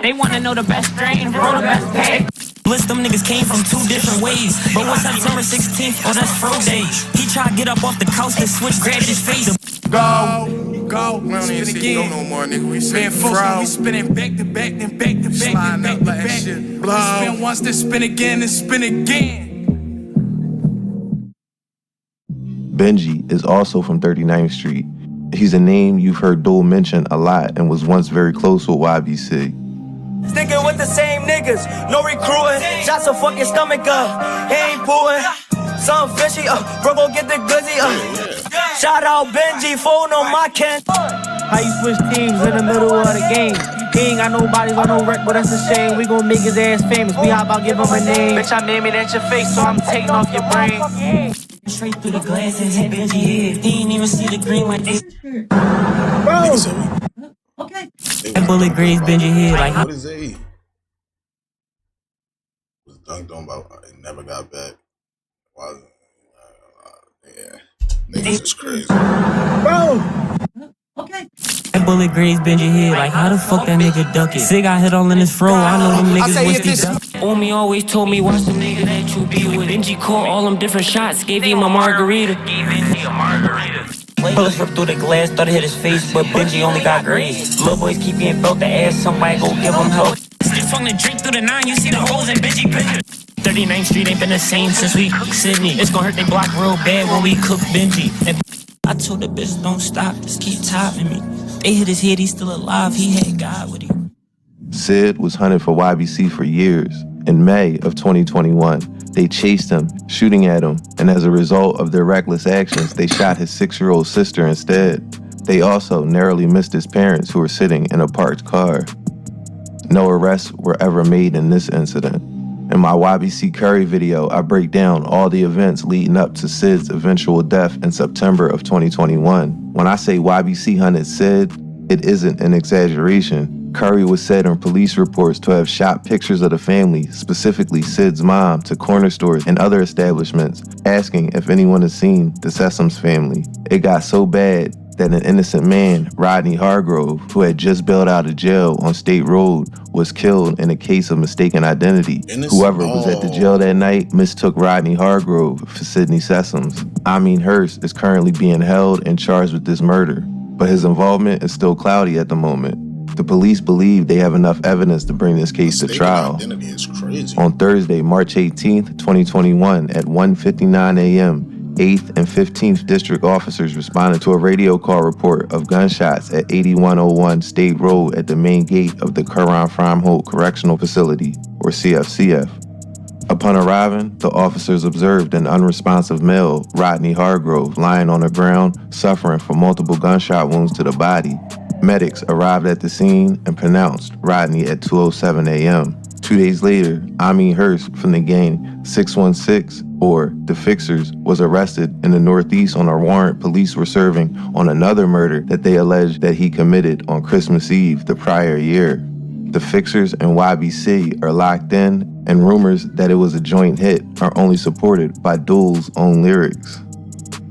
They wanna know the best strain, bro, the best pay. List them niggas came from 2 different ways. But what's September 16th? Oh, that's Fro Day. He tried to get up off the couch and switch, grabbed his face. Go. We don't even see go no more, nigga. We say Fro. We spinning back to back, then back to back, then back to back. Spin once, then spin again, then spin again. Benji is also from 39th Street. He's a name you've heard Dul mention a lot and was once very close with YBC. Sticking with the same niggas, no recruiting. Shots a fucking stomach up, he ain't pulling. Something fishy, bro gon' get the glizzy. Shout out Benji, phone on my can. How you switch teams in the middle of the game? He ain't got nobody on no wreck, but that's a shame. We gon' make his ass famous, we how about give him a name? Bitch, I'm aiming at your face, so I'm taking off your brain. Straight through the glass and hit Benji head. He ain't even see the green like this. Bro! Okay. That bullet grazed Benji head like. What is A? Was dunked on by. It never got back. Why? Yeah. Niggas is crazy. Bro! Okay. That bullet grazed Benji head like how the fuck that nigga duck it? Sig got hit all in his fro. I know them niggas wish they duck. Omi always told me watch the nigga that you be with. Benji caught all them different shots, gave him a margarita. Bullets ripped through the glass, thought it hit his face, but Benji only got grazed. Little boys keep getting felt the ass, somebody go give him help. Just from the drink through the 9, you see the holes in Benji picture. 39th Street ain't been the same since we cooked Sydney. It's gonna hurt they block real bad when we cook Benji. And I told the bitch don't stop, just keep topping me. They hit his head, he's still alive, he had God with him. Sid was hunted for YBC for years. In May of 2021, they chased him, shooting at him, and as a result of their reckless actions, they shot his 6-year-old sister instead. They also narrowly missed his parents who were sitting in a parked car. No arrests were ever made in this incident. In my YBC Curry video, I break down all the events leading up to Sid's eventual death in September of 2021. When I say YBC hunted Sid, it isn't an exaggeration. Curry was said in police reports to have shot pictures of the family, specifically Sid's mom, to corner stores and other establishments, asking if anyone has seen the Sessoms family. It got so bad that an innocent man, Rodney Hargrove, who had just bailed out of jail on State Road, was killed in a case of mistaken identity. Whoever was at the jail that night mistook Rodney Hargrove for Sidney Sessoms. Amin Hurst is currently being held and charged with this murder, but his involvement is still cloudy at the moment. The police believe they have enough evidence to bring this case to trial. On Thursday, March 18th, 2021, at 1:59 a.m., 8th and 15th District officers responded to a radio call report of gunshots at 8101 State Road at the main gate of the Curran Frommholt Correctional Facility, or CFCF. Upon arriving, the officers observed an unresponsive male, Rodney Hargrove, lying on the ground, suffering from multiple gunshot wounds to the body. Medics arrived at the scene and pronounced Rodney at 2:07 a.m. 2 days later, Amin Hurst from the gang 616, or the Fixers, was arrested in the Northeast on a warrant police were serving on another murder that they alleged that he committed on Christmas Eve the prior year. The Fixers and YBC are locked in, and rumors that it was a joint hit are only supported by Dul's own lyrics.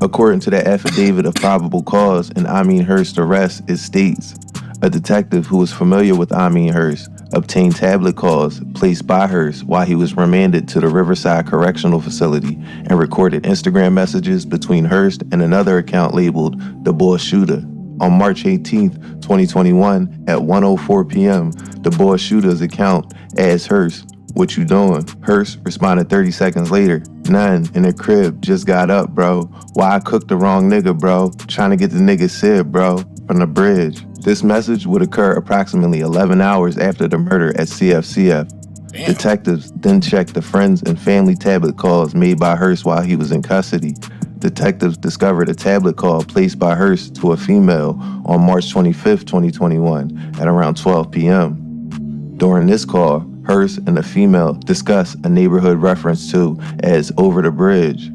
According to the affidavit of probable cause in Amin Hurst's arrest, it states, a detective who was familiar with Amin Hurst obtained tablet calls placed by Hurst while he was remanded to the Riverside Correctional Facility and recorded Instagram messages between Hurst and another account labeled The Boy Shooter. On March 18th, 2021, at 1:04 p.m., The Boy Shooter's account asked Hurst, "What you doing?" Hurst responded 30 seconds later, "None, in the crib, just got up, bro. Why I cooked the wrong nigga, bro? Trying to get the nigga Sid, bro, from the bridge." This message would occur approximately 11 hours after the murder at CFCF. Damn. Detectives then checked the friends and family tablet calls made by Hurst while he was in custody. Detectives discovered a tablet call placed by Hurst to a female on March 25th, 2021 at around 12 p.m. During this call, Hurst and the female discuss a neighborhood reference to as Over the Bridge.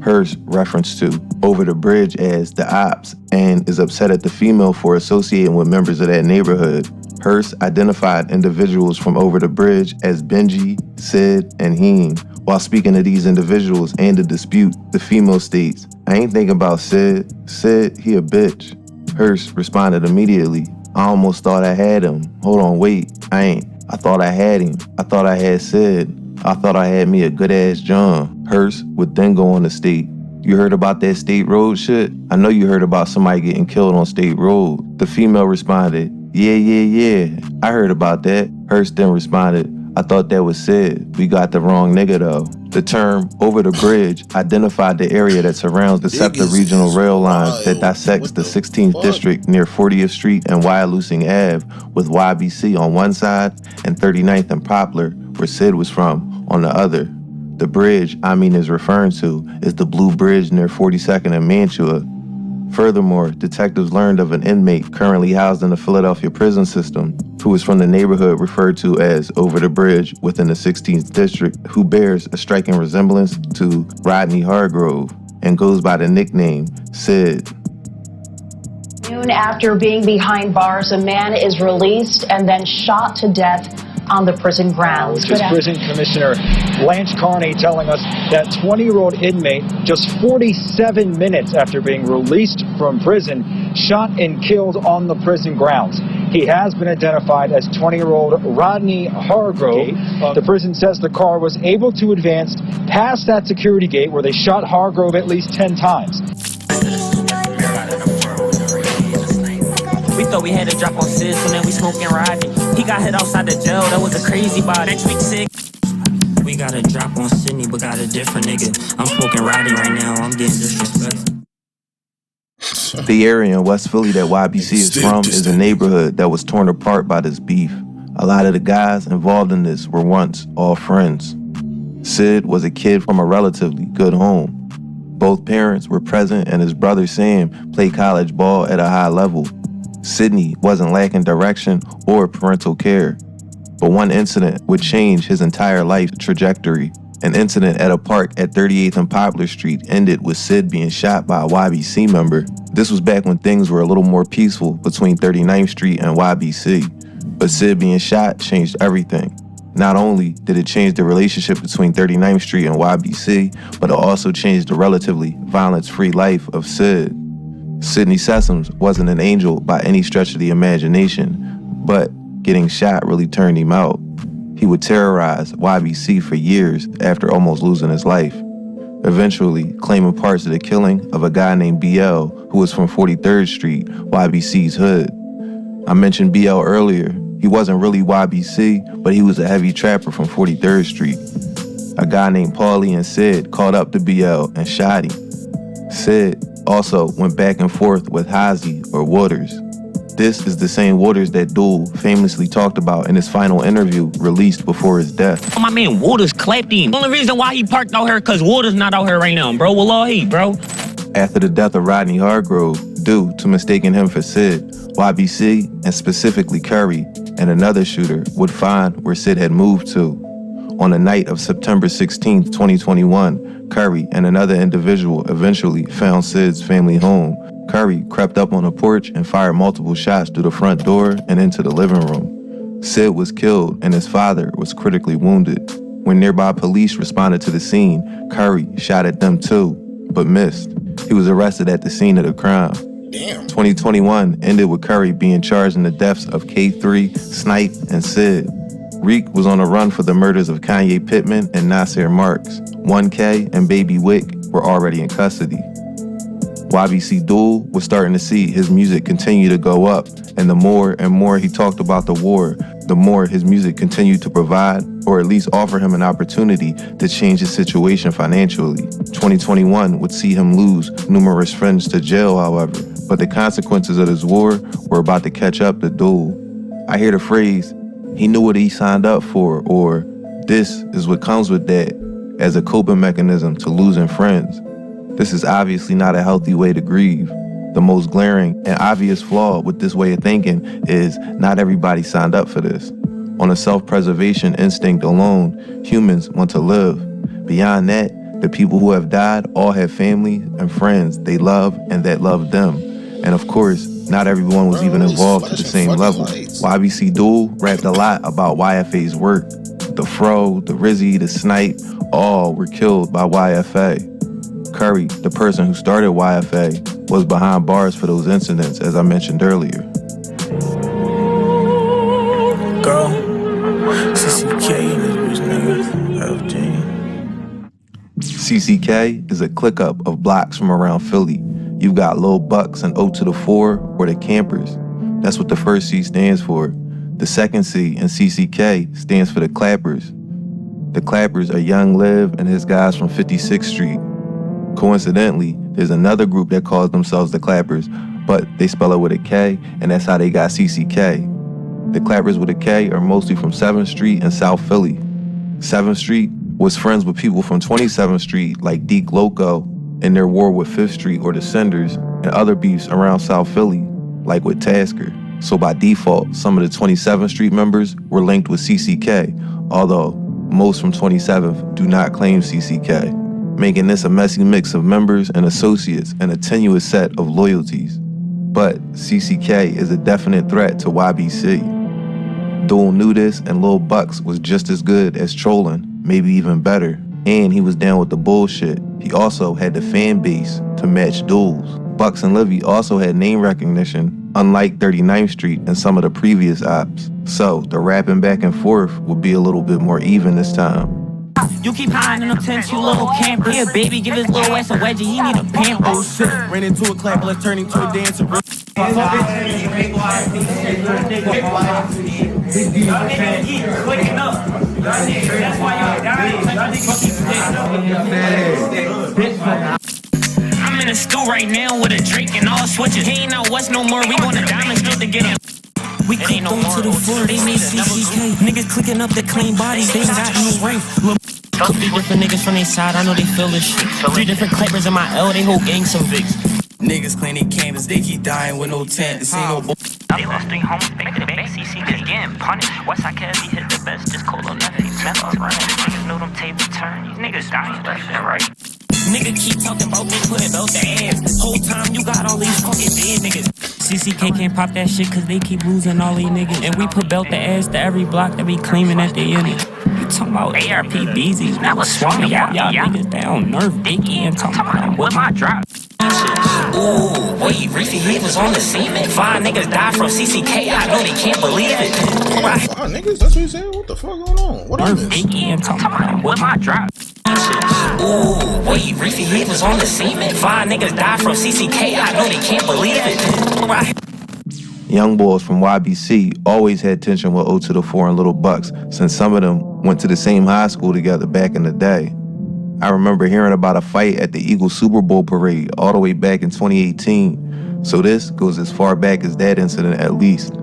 Hurst referenced to Over the Bridge as the Ops and is upset at the female for associating with members of that neighborhood. Hurst identified individuals from Over the Bridge as Benji, Sid, and Heen. While speaking to these individuals and the dispute, the female states, "I ain't thinking about Sid. Sid, he a bitch." Hurst responded immediately, "I almost thought I had him. Hold on, wait, I ain't. I thought I had him. I thought I had Sid. I thought I had me a good-ass John." Hurst would then go on to state, "You heard about that State Road shit? I know you heard about somebody getting killed on State Road." The female responded, Yeah, I heard about that." Hurst then responded, "I thought that was Sid. We got the wrong nigga though." The term Over the Bridge identified the area that surrounds the SEPTA regional rail line that dissects the 16th district near 40th Street and Wyalusing Ave, with YBC on one side and 39th and Poplar, where Sid was from, on the other. The bridge Amin is referring to is the Blue Bridge near 42nd and Mantua. Furthermore, detectives learned of an inmate currently housed in the Philadelphia prison system who is from the neighborhood referred to as Over the Bridge within the 16th district, who bears a striking resemblance to Rodney Hargrove and goes by the nickname Sid. Noon after being behind bars, a man is released and then shot to death on the prison grounds. Which is Prison Commissioner Blanche Carney telling us that 20-year-old inmate, just 47 minutes after being released from prison, shot and killed on the prison grounds. He has been identified as 20-year-old Rodney Hargrove. The prison says the car was able to advance past that security gate where they shot Hargrove at least 10 times. We thought we had to drop on Sid, so then we smoking Rodney. He got hit outside the jail, that was a crazy body. Next week, sick. We We got a drop on Sydney, but got a different nigga. I'm smoking Roddy right now, I'm getting disrespected. The area in West Philly that YBC is from is a neighborhood that was torn apart by this beef. A lot of the guys involved in this were once all friends. Sid was a kid from a relatively good home. Both parents were present and his brother Sam played college ball at a high level. Sydney wasn't lacking direction or parental care. But one incident would change his entire life trajectory. An incident at a park at 38th and Poplar Street ended with Sid being shot by a YBC member. This was back when things were a little more peaceful between 39th Street and YBC. But Sid being shot changed everything. Not only did it change the relationship between 39th Street and YBC, but it also changed the relatively violence-free life of Sid. Sidney Sessoms wasn't an angel by any stretch of the imagination, but getting shot really turned him out. He would terrorize YBC for years after almost losing his life, eventually claiming parts of the killing of a guy named BL who was from 43rd Street, YBC's hood. I mentioned BL earlier. He wasn't really YBC, but he was a heavy trapper from 43rd Street. A guy named Paulie and Sid caught up to BL and shot him. Sid also went back and forth with Hazy or Waters. This is the same Waters that Dul famously talked about in his final interview released before his death. My man Waters clapped him. Only reason why he parked out here cause Waters not out here right now, bro. Well, all he, bro. After the death of Rodney Hargrove, due to mistaking him for Sid, YBC, and specifically Curry, and another shooter would find where Sid had moved to. On the night of September 16, 2021, Curry and another individual eventually found Sid's family home. Curry crept up on a porch and fired multiple shots through the front door and into the living room. Sid was killed and his father was critically wounded. When nearby police responded to the scene, Curry shot at them too, but missed. He was arrested at the scene of the crime. Damn. 2021 ended with Curry being charged in the deaths of K3, Snipe, and Sid. Reek was on a run for the murders of Kanye Pittman and Nasir Marks. 1K and Baby Wick were already in custody. YBC Dul was starting to see his music continue to go up, and the more and more he talked about the war, the more his music continued to provide, or at least offer him an opportunity to change his situation financially. 2021 would see him lose numerous friends to jail, however, but the consequences of this war were about to catch up to Dul. I hear the phrase, he knew what he signed up for, or this is what comes with that, as a coping mechanism to losing friends. This is obviously not a healthy way to grieve. The most glaring and obvious flaw with this way of thinking is not everybody signed up for this. On a self-preservation instinct alone, humans want to live. Beyond that, the people who have died all have family and friends they love and that love them. And of course, not everyone was even involved to the same level. YBC Dul rapped a lot about YFA's work. The Fro, the Rizzy, the Snipe, all were killed by YFA. Curry, the person who started YFA, was behind bars for those incidents, as I mentioned earlier. Girl, CCK, this nigga, FG. CCK is a click-up of blocks from around Philly. You've got Lil Bucks and O to the 4, or the Campers. That's what the first C stands for. The second C in CCK stands for the Clappers. The Clappers are Young Liv and his guys from 56th Street. Coincidentally, there's another group that calls themselves the Clappers, but they spell it with a K, and that's how they got CCK. The Clappers with a K are mostly from 7th Street and South Philly. 7th Street was friends with people from 27th Street like Deke Loco in their war with 5th Street or the Cenders, and other beefs around South Philly, like with Tasker. So by default, some of the 27th Street members were linked with CCK, although most from 27th do not claim CCK, making this a messy mix of members and associates and a tenuous set of loyalties. But CCK is a definite threat to YBC. Dul knew this, and Lil Bucks was just as good as trolling, maybe even better. And he was down with the bullshit. He also had the fan base to match Dul's. Bucks and Livy also had name recognition, unlike 39th Street and some of the previous ops. So the rapping back and forth would be a little bit more even this time. You keep hiding in them tents, you little camper. Yeah, baby, give his little ass a wedgie, he need a pamper. Oh shit, ran into a clap, let's turn into a dancer. That's why y'all dying. I'm in a stool right now with a Drake and all switches. He ain't out west no more. We going to Diamond Street to get him. We clicked on to the floor, they made CCK. Niggas clicking up the clean bodies, they ain't got no rank. Couple different niggas from their side, I know they feel this shit. 3 different clappers in my L, they whole gang some Vicks. Niggas clean their canvas, they keep dying with no tent. This ain't no bull. They lost 3 homies back to back. CC just getting punished. Westside Kennedy hit the best, just call on nothing. Smell us running. Niggas know them tables turn. These niggas dying left and right. Nigga keep talking about they put it out the ass. Whole time you got all these fucking dead niggas. CCK can't pop that shit cause they keep losing all these niggas. And we put belt the ass to every block that we claiming that they in it. You talking about ARP BZs, now let's swallow y'all niggas down. Nerf Dickie and talking about with my drop. Ooh, wait, Reefy, he was on the scene. 5 niggas died from CCK, I know they can't believe it. 5 niggas? That's what you said? What the fuck going on? What is this? Dickie and talking about with my drop. Ooh, wait, Reefy, he was on the scene. 5 niggas died from CCK, I know they can't believe it. Young boys from YBC always had tension with O to the 4 and Little Bucks, since some of them went to the same high school together back in the day. I remember hearing about a fight at the Eagles Super Bowl parade all the way back in 2018, so this goes as far back as that incident at least.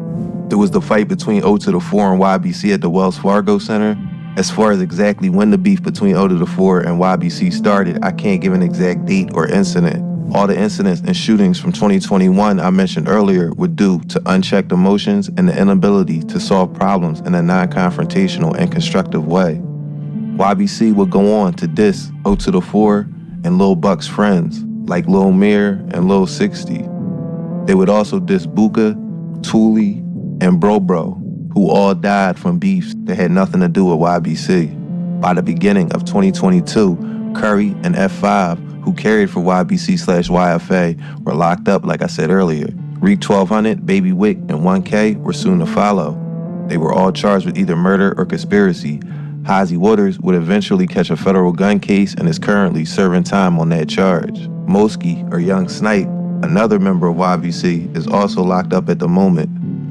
There was the fight between O to the 4 and YBC at the Wells Fargo Center. As far as exactly when the beef between O to the 4 and YBC started, I can't give an exact date or incident. All the incidents and shootings from 2021 I mentioned earlier were due to unchecked emotions and the inability to solve problems in a non-confrontational and constructive way. YBC would go on to diss O to the 4 and Lil Buck's friends, like Lil Mir and Lil 60. They would also diss Buka, Thule, and Bro, who all died from beefs that had nothing to do with YBC. By the beginning of 2022, Curry and F5, who carried for YBC/YFA, were locked up like I said earlier. Reek 1200, Baby Wick, and 1K were soon to follow. They were all charged with either murder or conspiracy. Hazy Waters would eventually catch a federal gun case and is currently serving time on that charge. Moski, or Young Snipe, another member of YBC, is also locked up at the moment.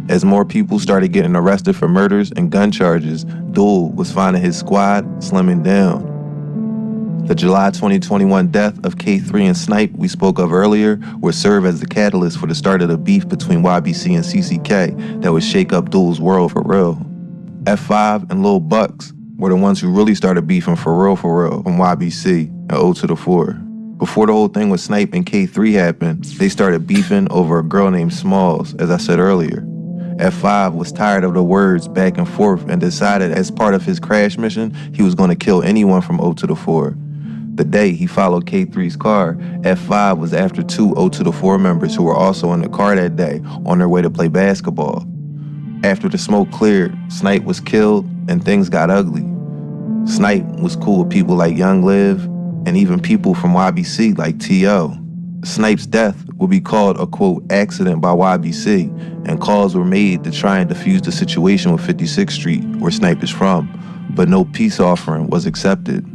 As more people started getting arrested for murders and gun charges, Dul was finding his squad slimming down. The July 2021 death of K3 and Snipe we spoke of earlier would serve as the catalyst for the start of the beef between YBC and CCK that would shake up Dul's world for real. F5 and Lil Bucks were the ones who really started beefing for real from YBC and O to the 4. Before the whole thing with Snipe and K3 happened, they started beefing over a girl named Smalls, as I said earlier. F5 was tired of the words back and forth and decided as part of his crash mission, he was going to kill anyone from O to the 4. The day he followed K3's car, F5 was after 2 O to the 4 members who were also in the car that day on their way to play basketball. After the smoke cleared, Snipe was killed and things got ugly. Snipe was cool with people like Young Liv and even people from YBC like T.O. Snipe's death would be called a, quote, accident by YBC, and calls were made to try and defuse the situation with 56th Street, where Snipe is from, but no peace offering was accepted.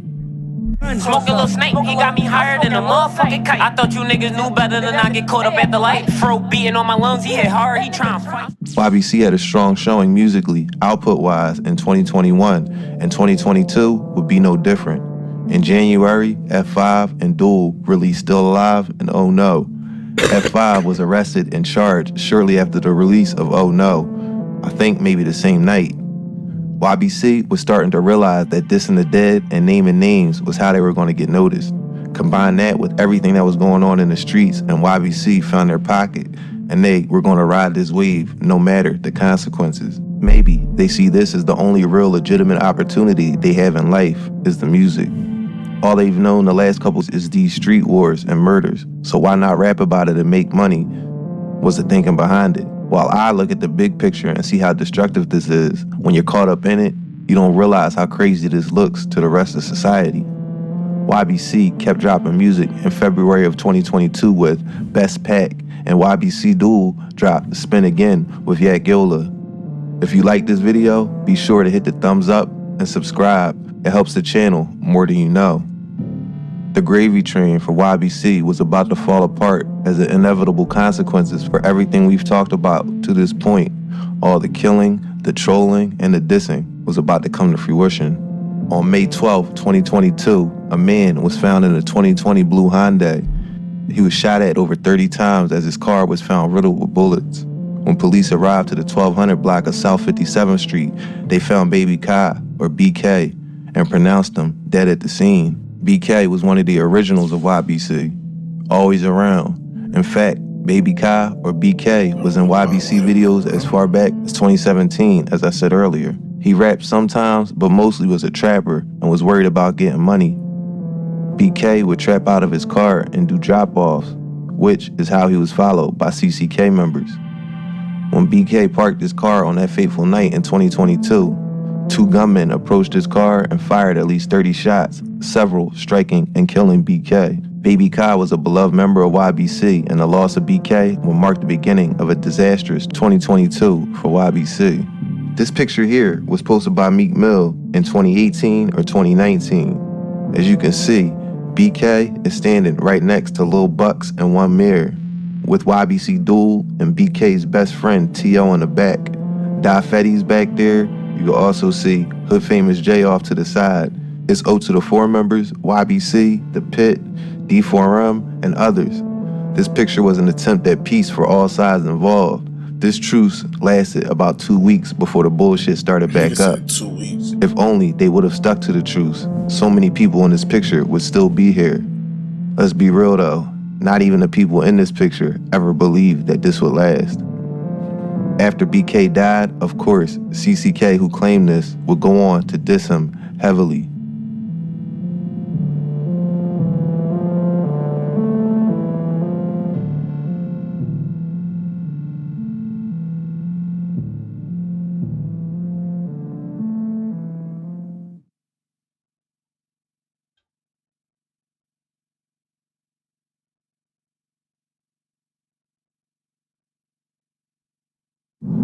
Smoking Lil Snake, he got me higher than a motherfucking kite. I thought you niggas knew better than I get caught up at the light. Fro beating on my lungs, he hit hard, he trying to fight. YBC had a strong showing musically, output-wise, in 2021, and 2022 would be no different. In January, F5 and Dul released Still Alive and Oh No. F5 was arrested and charged shortly after the release of Oh No, I think maybe the same night. YBC was starting to realize that dissing the dead and naming names was how they were going to get noticed. Combine that with everything that was going on in the streets, and YBC found their pocket, and they were going to ride this wave no matter the consequences. Maybe they see this as the only real legitimate opportunity they have in life is the music. All they've known the last couple is these street wars and murders, so why not rap about it and make money, was the thinking behind it. While I look at the big picture and see how destructive this is, when you're caught up in it, you don't realize how crazy this looks to the rest of society. YBC kept dropping music in February of 2022 with Best Pack, and YBC Dul dropped Spin Again with Yak Yola. If you like this video, be sure to hit the thumbs up and subscribe. It helps the channel more than you know. The gravy train for YBC was about to fall apart as the inevitable consequences for everything we've talked about to this point. All the killing, the trolling, and the dissing was about to come to fruition. On May 12, 2022, a man was found in a 2020 blue Hyundai. He was shot at over 30 times as his car was found riddled with bullets. When police arrived to the 1200 block of South 57th Street, they found Baby Kai, or BK, and pronounced him dead at the scene. BK was one of the originals of YBC, always around. In fact, Baby Kai, or BK, was in YBC videos as far back as 2017, as I said earlier. He rapped sometimes, but mostly was a trapper and was worried about getting money. BK would trap out of his car and do drop-offs, which is how he was followed by CCK members. When BK parked his car on that fateful night in 2022, 2 gunmen approached his car and fired at least 30 shots, several striking and killing BK. Baby Kai was a beloved member of YBC, and the loss of BK will mark the beginning of a disastrous 2022 for YBC. This picture here was posted by Meek Mill in 2018 or 2019. As you can see, BK is standing right next to Lil Bucks and One Mirror, with YBC Dul and BK's best friend T.O. in the back. Die Fetty's back there. You can also see Hood Famous J off to the side. It's O to the 4 members, YBC, The Pit, D4M, and others. This picture was an attempt at peace for all sides involved. This truce lasted about 2 weeks before the bullshit started back up. 2 weeks. If only they would have stuck to the truce, so many people in this picture would still be here. Let's be real though, not even the people in this picture ever believed that this would last. After BK died, of course, CCK, who claimed this, would go on to diss him heavily.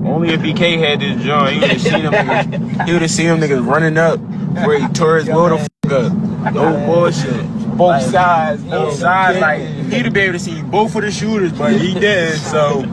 Only if BK had this joint, he would have seen them niggas running up where he tore his world the fuck up. No bullshit. Both sides. Like, he'd have been able to see both of the shooters, but he didn't, so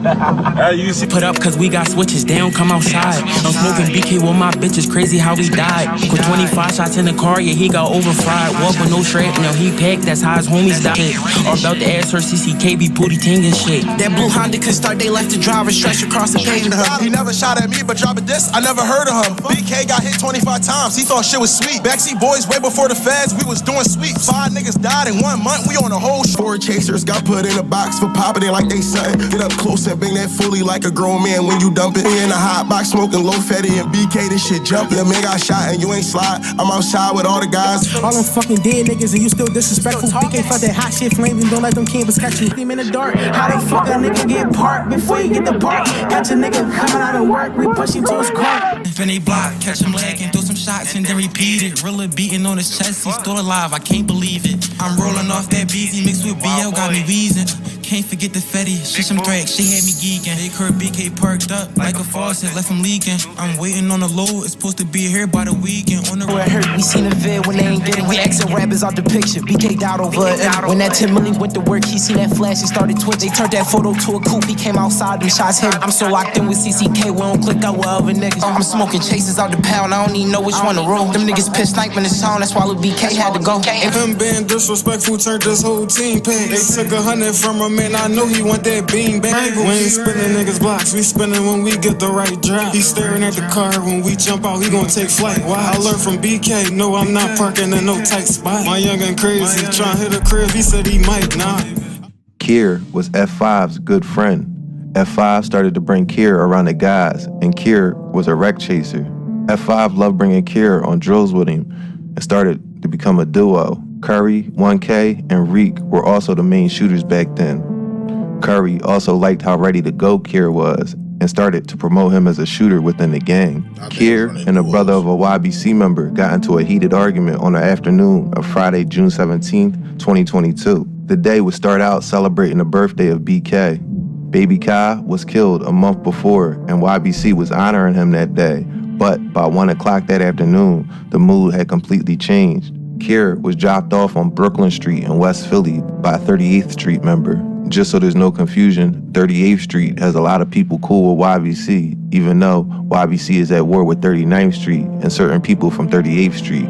you see. Put up cause we got switches, they don't come outside. I'm smoking BK with my bitches, crazy how he died. With 25 shots in the car, yeah, he got overfried. Walk with no strap, now he packed, that's how his homies died. Or about to ask her CCK be booty ting and shit. That blue Honda could start, they left the driver stretched across the pavement. He never shot at me, but dropping this, I never heard of him. BK got hit 25 times, he thought shit was sweet. Backseat boys, way before the feds, we was doing sweeps. 5 niggas died in 1 month, we on a whole 4 chasers got put in a box for popping it like they something. Get up close and bang that fully like a grown man when you dump it. We in a hot box smoking low fatty and BK, this shit jumping. The man got shot and you ain't slide. I'm outside with all the guys. All them fucking dead niggas and you still disrespectful. BK fuck that hot shit flames and don't let them campers catch you. Him in the dark, how they fuck a nigga get parked before you get the park. Got your nigga coming out of work, we push him to his car. If any block, catch him lagging, throw some shots and then repeat it. Really beating on his chest, he's still alive, I can't believe it. I'm rolling off that BZ mixed with BL, got me wheezing. Can't forget the Fetty, shit some drag, she had me geeking. They curb BK perked up like a faucet, left him leaking. I'm waiting on the load, it's supposed to be here by the weekend. On the I heard we seen a vid when they ain't getting. We asking rappers out the picture. BK died over it. When that 10 million went to work, he seen that flash, he started twitching. They turned that photo to a coupe, he came outside, them shots hit. I'm so locked in with CCK, we don't click out with other niggas. I'm smoking chases out the pound, I don't even know which one to roll. Them niggas pissed snipe in the town, that's why Lil BK had to go. Him being disrespectful turned this whole team pink. They took 100 from him and I know he want that bean bag. We ain't spinning niggas blocks, we spinning when we get the right drop. He staring at the car, when we jump out, he gon' take flight. Why? I learned from BK, no I'm not parking in no tight spot. My youngin' crazy, tryna hit a crib, he said he might not. Kier was F5's good friend. F5 started to bring Kier around the guys, and Kier was a wreck chaser. F5 loved bringing Kier on drills with him and started to become a duo. Curry, 1K, and Reek were also the main shooters back then. Curry also liked how ready to go Kier was and started to promote him as a shooter within the gang. Kier and a brother of a YBC member got into a heated argument on the afternoon of Friday, June 17th, 2022. The day would start out celebrating the birthday of BK. Baby Kai was killed a month before and YBC was honoring him that day, but by 1 o'clock that afternoon, the mood had completely changed. Kier was dropped off on Brooklyn Street in West Philly by a 38th Street member. Just so there's no confusion, 38th Street has a lot of people cool with YBC, even though YBC is at war with 39th Street and certain people from 38th Street.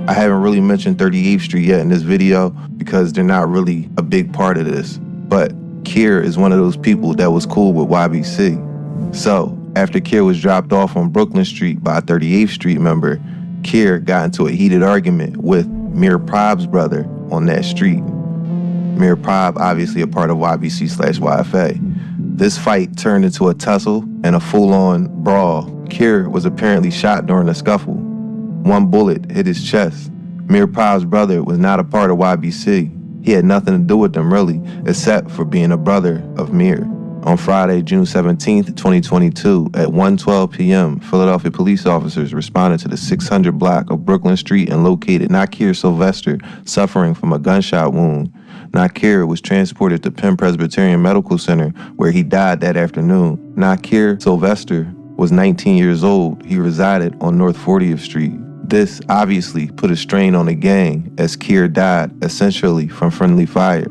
I haven't really mentioned 38th Street yet in this video because they're not really a big part of this, but Kier is one of those people that was cool with YBC. So, after Kier was dropped off on Brooklyn Street by a 38th Street member, Kier got into a heated argument with Mir Prob's brother on that street. Mir Prob, obviously a part of YBC/YFA. This fight turned into a tussle and a full-on brawl. Kier was apparently shot during the scuffle. One bullet hit his chest. Mir Prob's brother was not a part of YBC. He had nothing to do with them really, except for being a brother of Mir. On Friday, June 17th, 2022, at 1:12 p.m., Philadelphia police officers responded to the 600 block of Brooklyn Street and located Nakir Sylvester suffering from a gunshot wound. Nakir was transported to Penn Presbyterian Medical Center, where he died that afternoon. Nakir Sylvester was 19 years old. He resided on North 40th Street. This obviously put a strain on the gang, as Kier died essentially from friendly fire.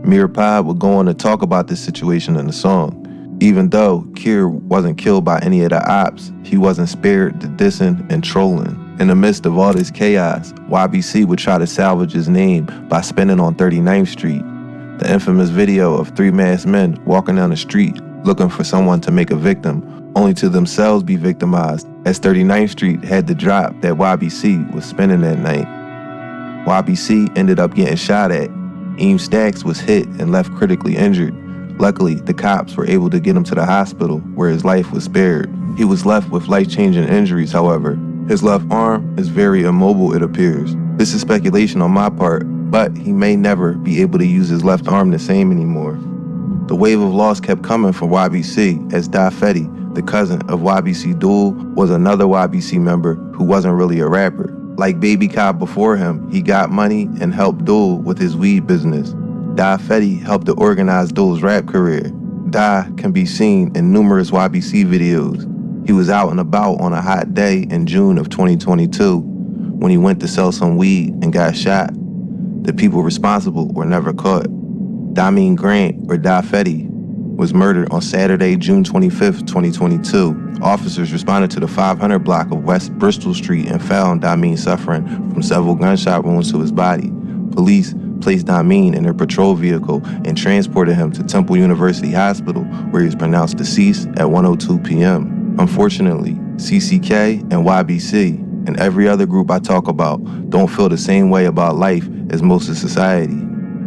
Mir Prob would go on to talk about this situation in the song. Even though Kier wasn't killed by any of the ops, he wasn't spared the dissing and trolling. In the midst of all this chaos, YBC would try to salvage his name by spinning on 39th Street. The infamous video of three masked men walking down the street looking for someone to make a victim, only to themselves be victimized, as 39th Street had the drop that YBC was spinning that night. YBC ended up getting shot at. Eames Stacks was hit and left critically injured. Luckily, the cops were able to get him to the hospital, where his life was spared. He was left with life-changing injuries, however. His left arm is very immobile, it appears. This is speculation on my part, but he may never be able to use his left arm the same anymore. The wave of loss kept coming for YBC, as Da Fetty, the cousin of YBC Dul, was another YBC member who wasn't really a rapper. Like Baby Cobb before him, he got money and helped Dul with his weed business. Da Fetty helped to organize Dul's rap career. Da can be seen in numerous YBC videos. He was out and about on a hot day in June of 2022 when he went to sell some weed and got shot. The people responsible were never caught. Damien Grant, or Da Fetty, was murdered on Saturday, June 25th, 2022. Officers responded to the 500 block of West Bristol Street and found Damien suffering from several gunshot wounds to his body. Police placed Damien in their patrol vehicle and transported him to Temple University Hospital, where he was pronounced deceased at 1:02 p.m. Unfortunately, CCK and YBC and every other group I talk about don't feel the same way about life as most of society.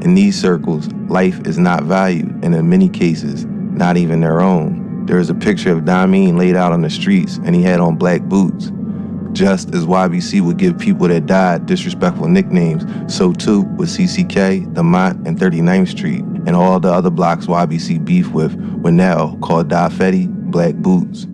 In these circles, life is not valued, and in many cases, not even their own. There is a picture of Damien laid out on the streets, and he had on black boots. Just as YBC would give people that died disrespectful nicknames, so too would CCK, Demont, and 39th Street, and all the other blocks YBC beef with were now called Da Fetty Black Boots.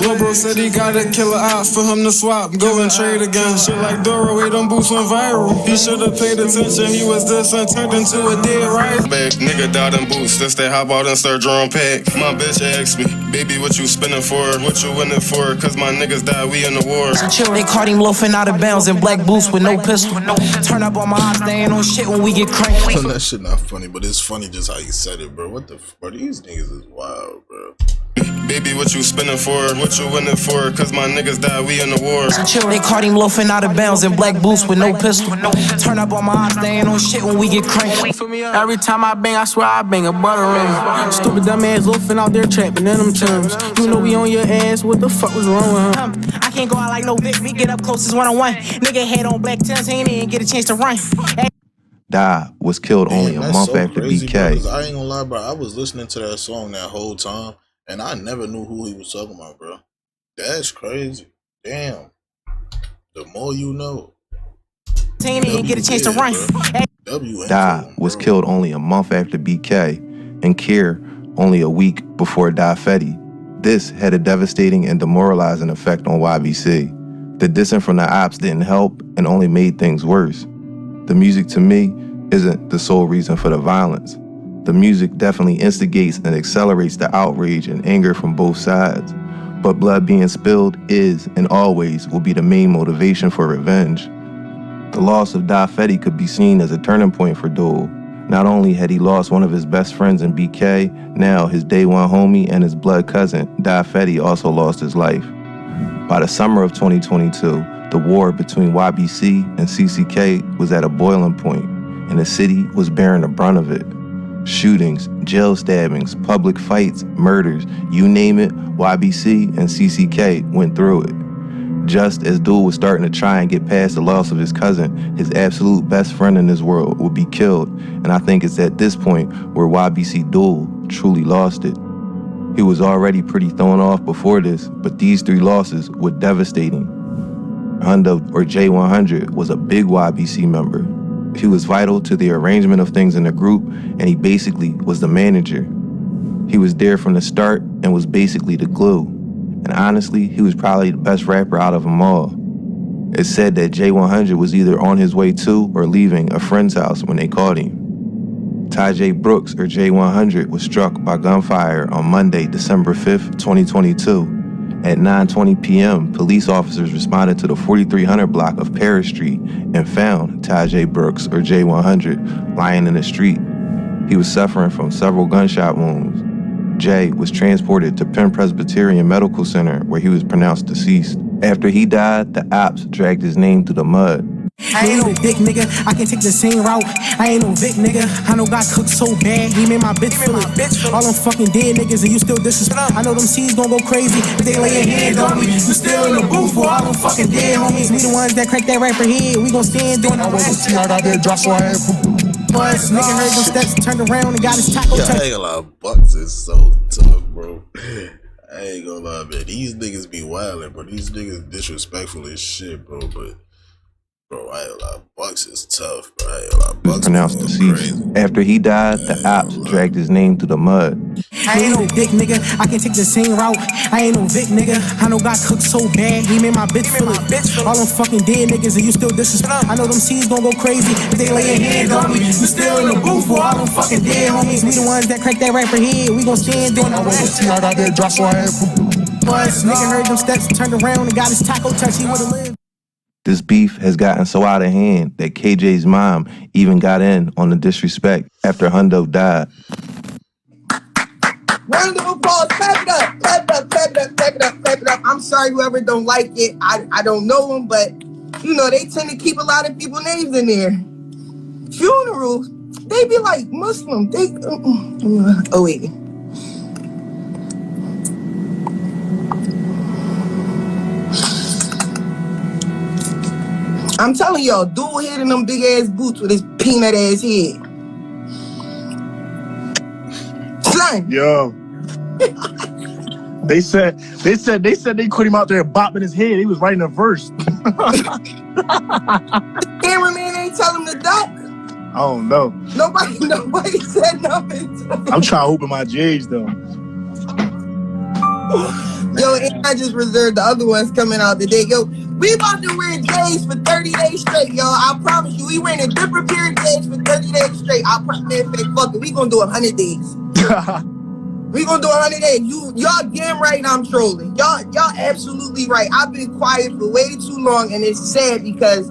Lil' bro said he got a killer out for him to swap, go and trade again. Shit like Doro, he them boots went viral. He should've paid attention, he was this and turned into a dead right. Big nigga died in boots, since they hop out and start drawing pack. My bitch asked me, baby, what you spinning for? What you winning for? Cause my niggas died, we in the war. So chill, they caught him loafing out of bounds in black boots with no pistol. Turn up on my eyes, they ain't on shit when we get cranked. That shit not funny, but it's funny just how you said it, bro. What the bro? These niggas is wild, bro. Baby, what you spinning for? What you winning for? Cause my niggas died, we in the war. So chill, they caught him loafing out of bounds in black boots with no pistol. Turn up on my eyes, they ain't on shit when we get cranked. Every time I bang, I swear I bang a butter ring. Stupid dumb ass loafing out there trapping in them terms. You know we on your ass, what the fuck was wrong with him? I can't go out like no bitch, we get up close as one-on-one. Nigga head on black Tims, he ain't even get a chance to run. Da was killed only a month so after crazy, BK. bro, I ain't gonna lie, bro. I was listening to that song that whole time, and I never knew who he was talking about, bro. That's crazy. Damn. The more you know. He ain't even get a chance to run. Da was killed only a month after BK, and Kier only a week before Da Fetty. This had a devastating and demoralizing effect on YBC. The dissing from the ops didn't help and only made things worse. The music, to me, isn't the sole reason for the violence. The music definitely instigates and accelerates the outrage and anger from both sides. But blood being spilled is and always will be the main motivation for revenge. The loss of Dafetti could be seen as a turning point for Dul. Not only had he lost one of his best friends in BK, now his day one homie and his blood cousin, Dafetti, also lost his life. By the summer of 2022, the war between YBC and CCK was at a boiling point, and the city was bearing the brunt of it. Shootings, jail stabbings, public fights, murders, you name it, YBC and CCK went through it. Just as Dul was starting to try and get past the loss of his cousin, his absolute best friend in this world would be killed, and I think it's at this point where YBC Dul truly lost it. He was already pretty thrown off before this, but these three losses were devastating. Hundo, or J100, was a big YBC member. He was vital to the arrangement of things in the group, and he basically was the manager. He was there from the start and was basically the glue. And honestly, he was probably the best rapper out of them all. It's said that J100 was either on his way to or leaving a friend's house when they caught him. Tajay Brooks, or J100, was struck by gunfire on Monday, December 5th, 2022. At 9:20 p.m., police officers responded to the 4300 block of Paris Street and found Tajay Brooks, or J100, lying in the street. He was suffering from several gunshot wounds. Jay was transported to Penn Presbyterian Medical Center, where he was pronounced deceased. After he died, the ops dragged his name through the mud. I ain't no dick nigga, I can take the same route. I ain't no Vic nigga, I know God cooked so bad, he made my bitch feel it. All them fucking dead niggas and you still disrespect. I know them C's gon' go crazy if they lay a hand on me. You still in the booth for all them fucking dead homies. We the ones that crack that rapper head, we gon' stand doing the rest. I got that drop so I had nigga heard them steps, turned around and got his taco touch. I ain't gonna lie, Bucks is so tough, bro. I ain't gonna lie, man. These niggas be wildin', bro. These niggas disrespectful as shit, bro. But, bro, I ain't gonna lie, Bucks is tough, bro. I ain't gonna lie, Bucks pronounced deceased. After he died, the ops dragged his name through the mud. I ain't no dick nigga, I can take the same route. I ain't no Vic nigga, I know God cooked so bad, he made my bitch feel it. All them fucking dead niggas and you still disrespect. I know them C's gon' go crazy if they lay a hand on me. You still in the booth for all them fucking dead homies. We the ones that crack that rapper head, we gon' stand doing the rest. I got that drop so I had nigga heard them steps, turned around and got his taco touch, he would've lived. This beef has gotten so out of hand that KJ's mom even got in on the disrespect after Hundo died. Round of applause, clap it up, clap it up, clap it up, clap it up, clap it up. I'm sorry whoever don't like it. I don't know them, but you know, they tend to keep a lot of people's names in there. Funerals, they be like Muslim. They oh wait. I'm telling y'all, Dul hit in them big ass boots with his peanut ass head. Son. Yo. They said they put him out there bopping his head. He was writing a verse. Cameraman ain't tell him to duck. I don't know. Nobody said nothing. I'm trying to open my J's though. Yo, and I just reserved the other ones coming out today. Yo, we about to wear J's for 30 days straight, yo. I promise you, we wearing a different pair of J's for 30 days straight. I promise, man, fuck it. We gonna do 100 days. We gonna do 100 days. Y'all damn right I'm trolling. Y'all absolutely right. I've been quiet for way too long, and it's sad because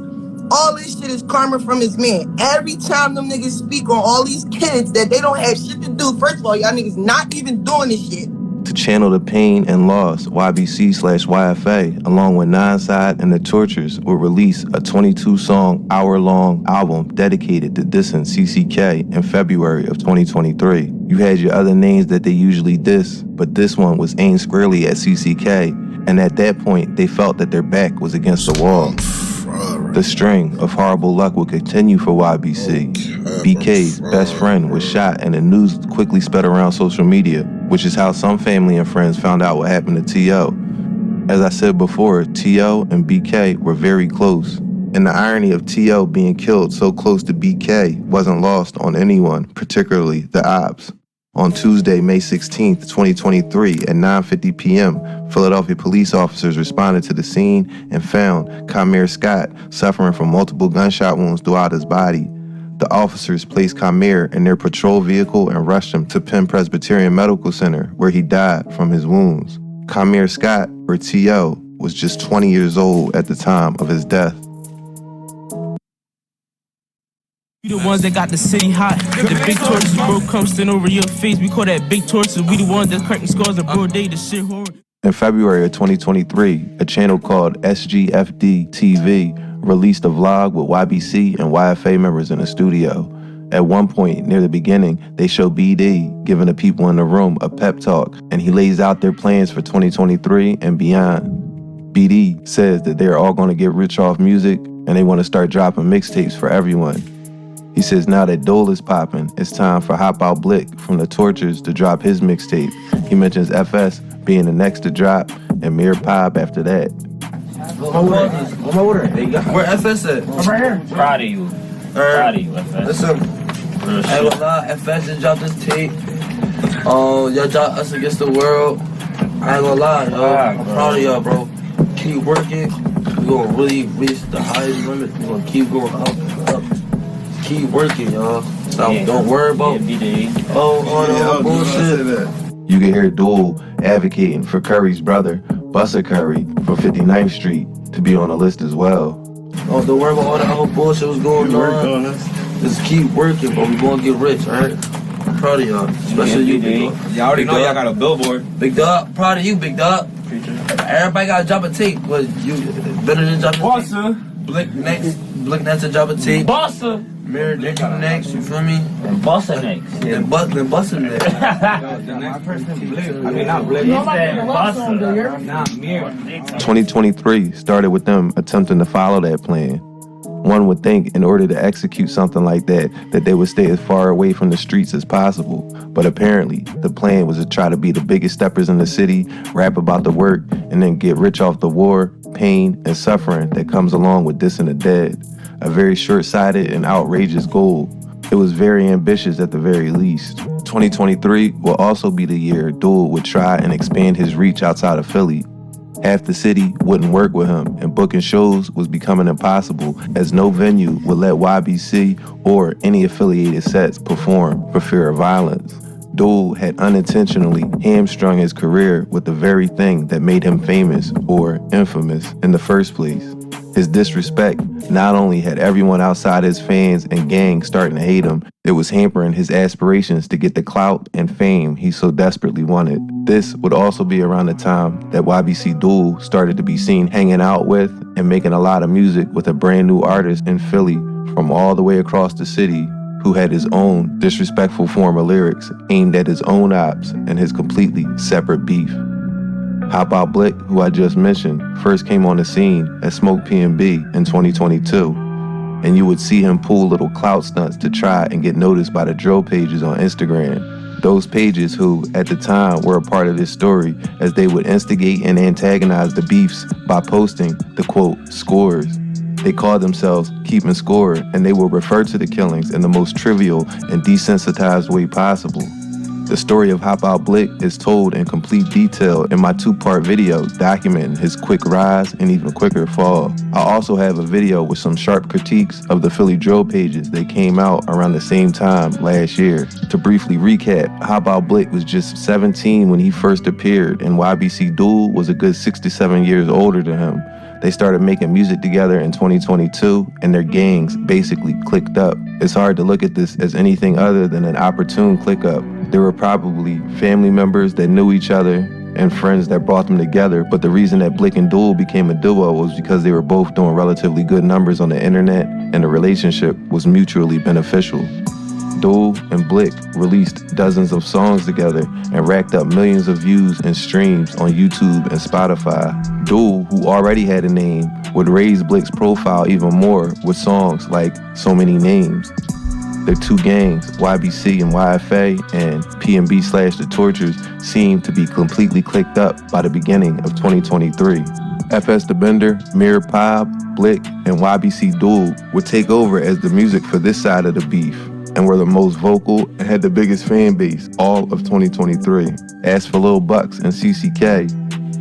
all this shit is karma from his man. Every time them niggas speak on all these kids that they don't have shit to do, first of all, y'all niggas not even doing this shit. To channel the pain and loss, YBC/YFA, along with Nonside and The Tortures, will release a 22-song, hour-long album dedicated to dissing CCK in February of 2023. You had your other names that they usually diss, but this one was aimed squarely at CCK, and at that point, they felt that their back was against the wall. The string of horrible luck would continue for YBC. BK's best friend was shot, and the news quickly spread around social media, which is how some family and friends found out what happened to T.O. As I said before, T.O. and BK were very close. And the irony of T.O. being killed so close to BK wasn't lost on anyone, particularly the ops. On Tuesday, May 16th, 2023, at 9:50 p.m., Philadelphia police officers responded to the scene and found Kamir Scott suffering from multiple gunshot wounds throughout his body. The officers placed Kamir in their patrol vehicle and rushed him to Penn Presbyterian Medical Center, where he died from his wounds. Kamir Scott, or T.O., was just 20 years old at the time of his death. We the ones that got the city hot. The big torches, bro, come stand over your face. We call that big torches. We the ones that cracking scars of broad day. The shit horrid. In February of 2023, a channel called SGFD TV released a vlog with YBC and YFA members in a studio. At one point, near the beginning, they show BD giving the people in the room a pep talk, and he lays out their plans for 2023 and beyond. BD says that they're all going to get rich off music, and they want to start dropping mixtapes for everyone. He says now that Dul is popping, it's time for Hop Out Blick from the Tortures to drop his mixtape. He mentions FS being the next to drop, and Mir Pop after that. I'm over there. Where FS at? I'm right here. Proud of you. Proud of you, FS. Listen, I ain't gonna lie, FS just dropped this tape. Y'all dropped Us Against the World. I ain't gonna lie, y'all. I'm proud of y'all, bro. Keep working. We're gonna really reach the highest limit. We're gonna keep going up. Keep working, y'all. Don't worry about all the bullshit. You can hear Dul advocating for Curry's brother, Buster Curry, from 59th Street, to be on the list as well. Don't worry about all the other bullshit was going on. Just keep working, but we gonna get rich, alright? I'm proud of y'all, especially you, big dog. Y'all already know y'all got a billboard. Big dog, proud of you, big dog. Everybody gotta drop a tape, but you better than dropping a tape. Blick next to drop a tape. Bossa! Mirror next, you feel me? And Bossa next. Then Buster next. Not Blick. You said Bossa. Not Mir. 2023 started with them attempting to follow that plan. One would think in order to execute something like that they would stay as far away from the streets as possible. But apparently, the plan was to try to be the biggest steppers in the city, rap about the work, and then get rich off the war, pain, and suffering that comes along with dissing the dead. A very short-sighted and outrageous goal. It was very ambitious at the very least. 2023 will also be the year Dul would try and expand his reach outside of Philly. Half the city wouldn't work with him, and booking shows was becoming impossible as no venue would let YBC or any affiliated sets perform for fear of violence. Dul had unintentionally hamstrung his career with the very thing that made him famous or infamous in the first place. His disrespect not only had everyone outside his fans and gang starting to hate him, it was hampering his aspirations to get the clout and fame he so desperately wanted. This would also be around the time that YBC Dul started to be seen hanging out with and making a lot of music with a brand new artist in Philly from all the way across the city who had his own disrespectful form of lyrics aimed at his own ops and his completely separate beef. Hop Out Blick, who I just mentioned, first came on the scene at Smoke P&B in 2022, and you would see him pull little clout stunts to try and get noticed by the drill pages on Instagram. Those pages who, at the time, were a part of his story as they would instigate and antagonize the beefs by posting the, quote, scores. They called themselves Keeping Score, and they will refer to the killings in the most trivial and desensitized way possible. The story of Hop Out Blick is told in complete detail in my 2-part video documenting his quick rise and even quicker fall. I also have a video with some sharp critiques of the Philly drill pages that came out around the same time last year. To briefly recap, Hop Out Blick was just 17 when he first appeared, and YBC Dul was a good 6 to 7 years older than him. They started making music together in 2022, and their gangs basically clicked up. It's hard to look at this as anything other than an opportune click up. There were probably family members that knew each other and friends that brought them together, but the reason that Blick and Dul became a duo was because they were both doing relatively good numbers on the internet, and the relationship was mutually beneficial. Dul and Blick released dozens of songs together and racked up millions of views and streams on YouTube and Spotify. Dul, who already had a name, would raise Blick's profile even more with songs like So Many Names. Their two gangs, YBC and YFA and P&B/The Tortures, seemed to be completely clicked up by the beginning of 2023. FS the Bender, Mir Pop, Blick, and YBC Dul would take over as the music for this side of the beef, and were the most vocal and had the biggest fan base all of 2023. As for Lil Bucks and CCK,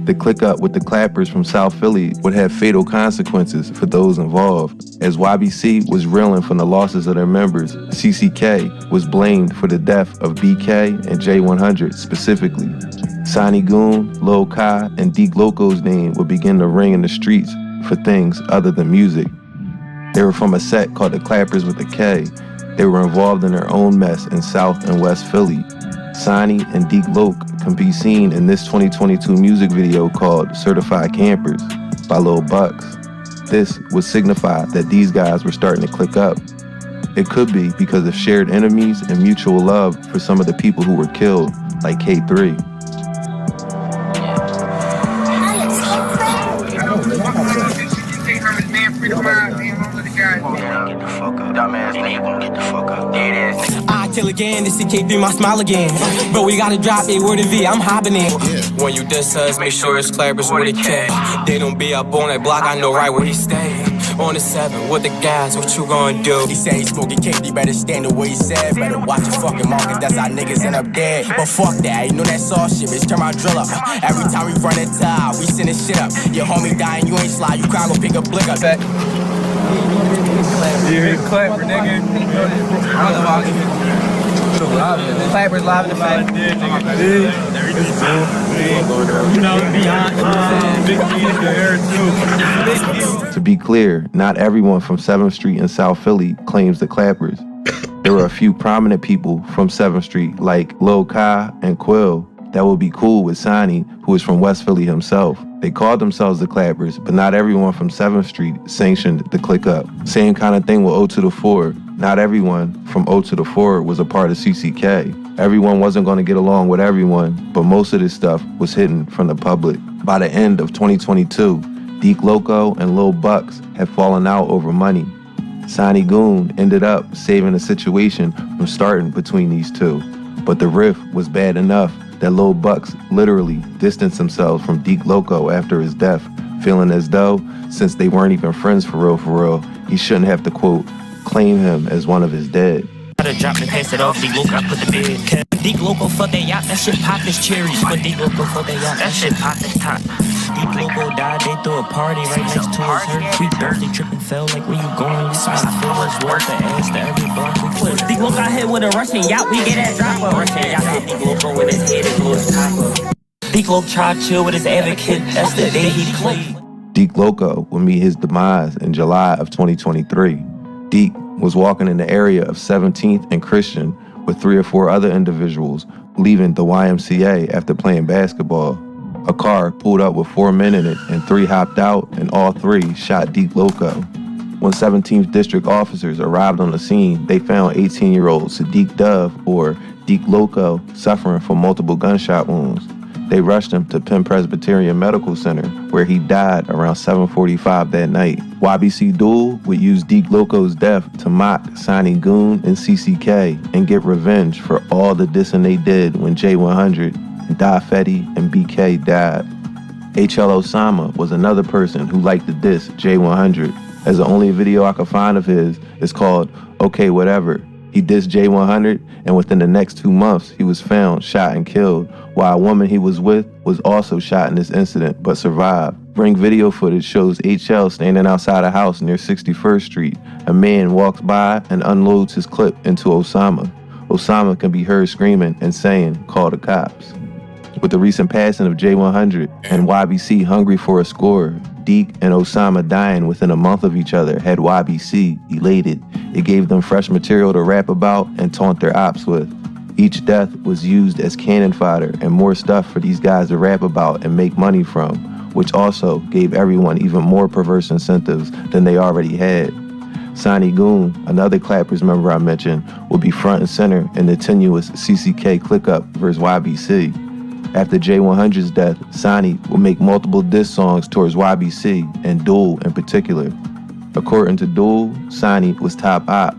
the click up with the clappers from South Philly would have fatal consequences for those involved. As YBC was reeling from the losses of their members, CCK was blamed for the death of BK and J100 specifically. Sonny Goon, Lil Kai, and Deke Loco's name would begin to ring in the streets for things other than music. They were from a set called the Clappers with a K, They were involved in their own mess in South and West Philly. Sonny and Deke Loke can be seen in this 2022 music video called Certified Campers by Lil Bucks. This would signify that these guys were starting to click up. It could be because of shared enemies and mutual love for some of the people who were killed, like K3. I kill again, this can't be my smile again. But we gotta drop it, word of V, I'm hopping in. When you diss us, make sure it's clappers with a K. They don't be up on that block, I know right where he stay. On the 7 with the guys, what you gonna do? He say he smoking cake, you better stand the way he said. Better watch your fucking market, that's how niggas end up dead. But fuck that, you know that soft shit, bitch, turn my drill up. Every time we run a tile, we sending shit up. Your homie dying, you ain't slide, you cry, go pick a blick up. Yeah, clapper, nigga. Clappers live in the face. You know, beyond big in the air too. To be clear, not everyone from 7th Street in South Philly claims the Clappers. There were a few prominent people from 7th Street like Lil Kai and Quill that would be cool with Sonny, who is from West Philly himself. They called themselves the Clappers, but not everyone from 7th Street sanctioned the click up. Same kind of thing with O to the 4. Not everyone from O to the 4 was a part of CCK. Everyone wasn't going to get along with everyone, but most of this stuff was hidden from the public. By the end of 2022, Deke Loco and Lil Bucks had fallen out over money. Sonny Goon ended up saving the situation from starting between these two. But the rift was bad enough that Lil Bucks literally distanced themselves from Deke Loco after his death, feeling as though, since they weren't even friends for real, he shouldn't have to, quote, claim him as one of his dead. Gotta drop and pass it off, Deke Loco, I put the bed. Deke Loco fuck that yacht, that shit pop as cherries. But Deke Loco fuck that yacht, that shit pop as top. Deke Loco died, they threw a party right next to his hurt. We Thursday tripping fell like where you going? We spent $4 worth of ass to every block we put. Deke Loco got hit with a Russian yacht, we get that drop up. Russian yacht hit Deke Loco with his head and blew his top up. Deke Loco tried to chill with his advocate, that's the day he played. Deke Loco would meet his demise in July of 2023. Deke was walking in the area of 17th and Christian with 3 or 4 other individuals leaving the YMCA after playing basketball. A car pulled up with 4 men in it and 3 hopped out and all 3 shot Deke Loco. When 17th District officers arrived on the scene, they found 18-year-old Sadiq Dove, or Deke Loco, suffering from multiple gunshot wounds. They rushed him to Penn Presbyterian Medical Center, where he died around 7:45 that night. YBC Dul would use Deke Loco's death to mock Sonny Goon and CCK and get revenge for all the dissing they did when J100, Da Fetty, and BK died. HL Osama was another person who liked to diss J100, as the only video I could find of his is called Okay Whatever. He dissed J100, and within the next 2 months, he was found, shot, and killed, while a woman he was with was also shot in this incident, but survived. Ring video footage shows HL standing outside a house near 61st Street. A man walks by and unloads his clip into Osama. Osama can be heard screaming and saying, "Call the cops." With the recent passing of J100 and YBC hungry for a score, Deke and Osama dying within a month of each other had YBC elated. It gave them fresh material to rap about and taunt their ops with. Each death was used as cannon fodder and more stuff for these guys to rap about and make money from, which also gave everyone even more perverse incentives than they already had. Sonny Goon, another Clappers member I mentioned, would be front and center in the tenuous CCK click-up versus YBC. After J100's death, Sonny would make multiple diss songs towards YBC and Dul in particular. According to Dul, Sonny was top op,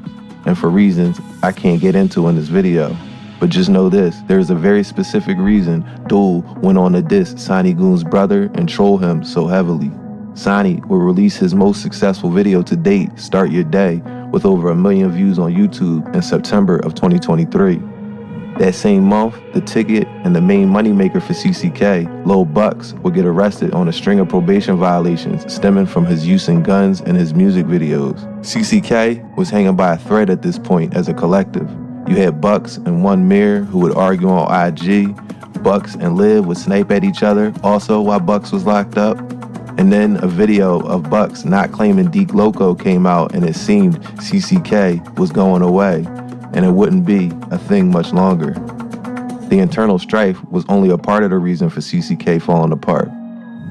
and for reasons I can't get into in this video. But just know this, there is a very specific reason Dul went on to diss Sonny Goon's brother and troll him so heavily. Sonny will release his most successful video to date, Start Your Day, with over 1 million views on YouTube in September of 2023. That same month, The Ticket and the main moneymaker for CCK, Lil Bucks, would get arrested on a string of probation violations stemming from his use in guns in his music videos. CCK was hanging by a thread at this point as a collective. You had Bucks and One Mirror who would argue on IG. Bucks and Liv would snipe at each other, also while Bucks was locked up. And then a video of Bucks not claiming Deke Loco came out, and it seemed CCK was going away, and it wouldn't be a thing much longer. The internal strife was only a part of the reason for CCK falling apart.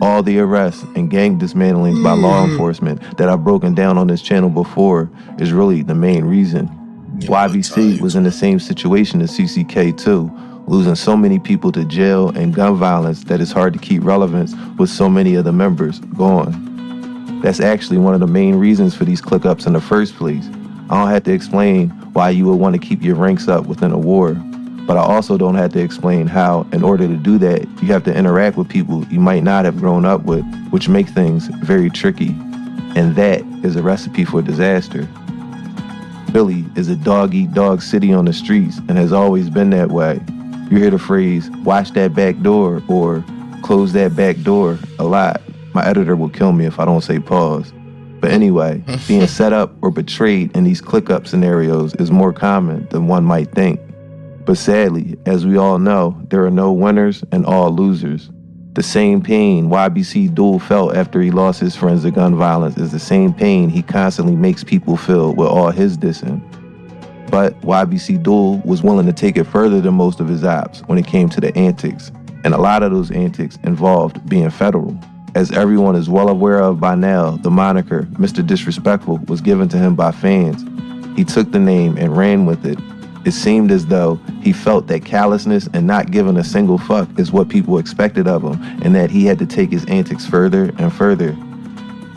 All the arrests and gang dismantlings by law enforcement that I've broken down on this channel before is really the main reason. YBC was in the same situation as CCK too, losing so many people to jail and gun violence that it's hard to keep relevance with so many of the members gone. That's actually one of the main reasons for these click-ups in the first place. I don't have to explain why you would want to keep your ranks up within a war, but I also don't have to explain how, in order to do that, you have to interact with people you might not have grown up with, which make things very tricky. And that is a recipe for disaster. Philly is a dog-eat-dog city on the streets and has always been that way. You hear the phrase, watch that back door, or close that back door a lot. My editor will kill me if I don't say pause. But anyway, being set up or betrayed in these click-up scenarios is more common than one might think. But sadly, as we all know, there are no winners and all losers. The same pain YBC Dul felt after he lost his friends to gun violence is the same pain he constantly makes people feel with all his dissing. But YBC Dul was willing to take it further than most of his ops when it came to the antics, and a lot of those antics involved being federal. As everyone is well aware of by now, the moniker Mr. Disrespectful was given to him by fans. He took the name and ran with it. It seemed as though he felt that callousness and not giving a single fuck is what people expected of him, and that he had to take his antics further and further.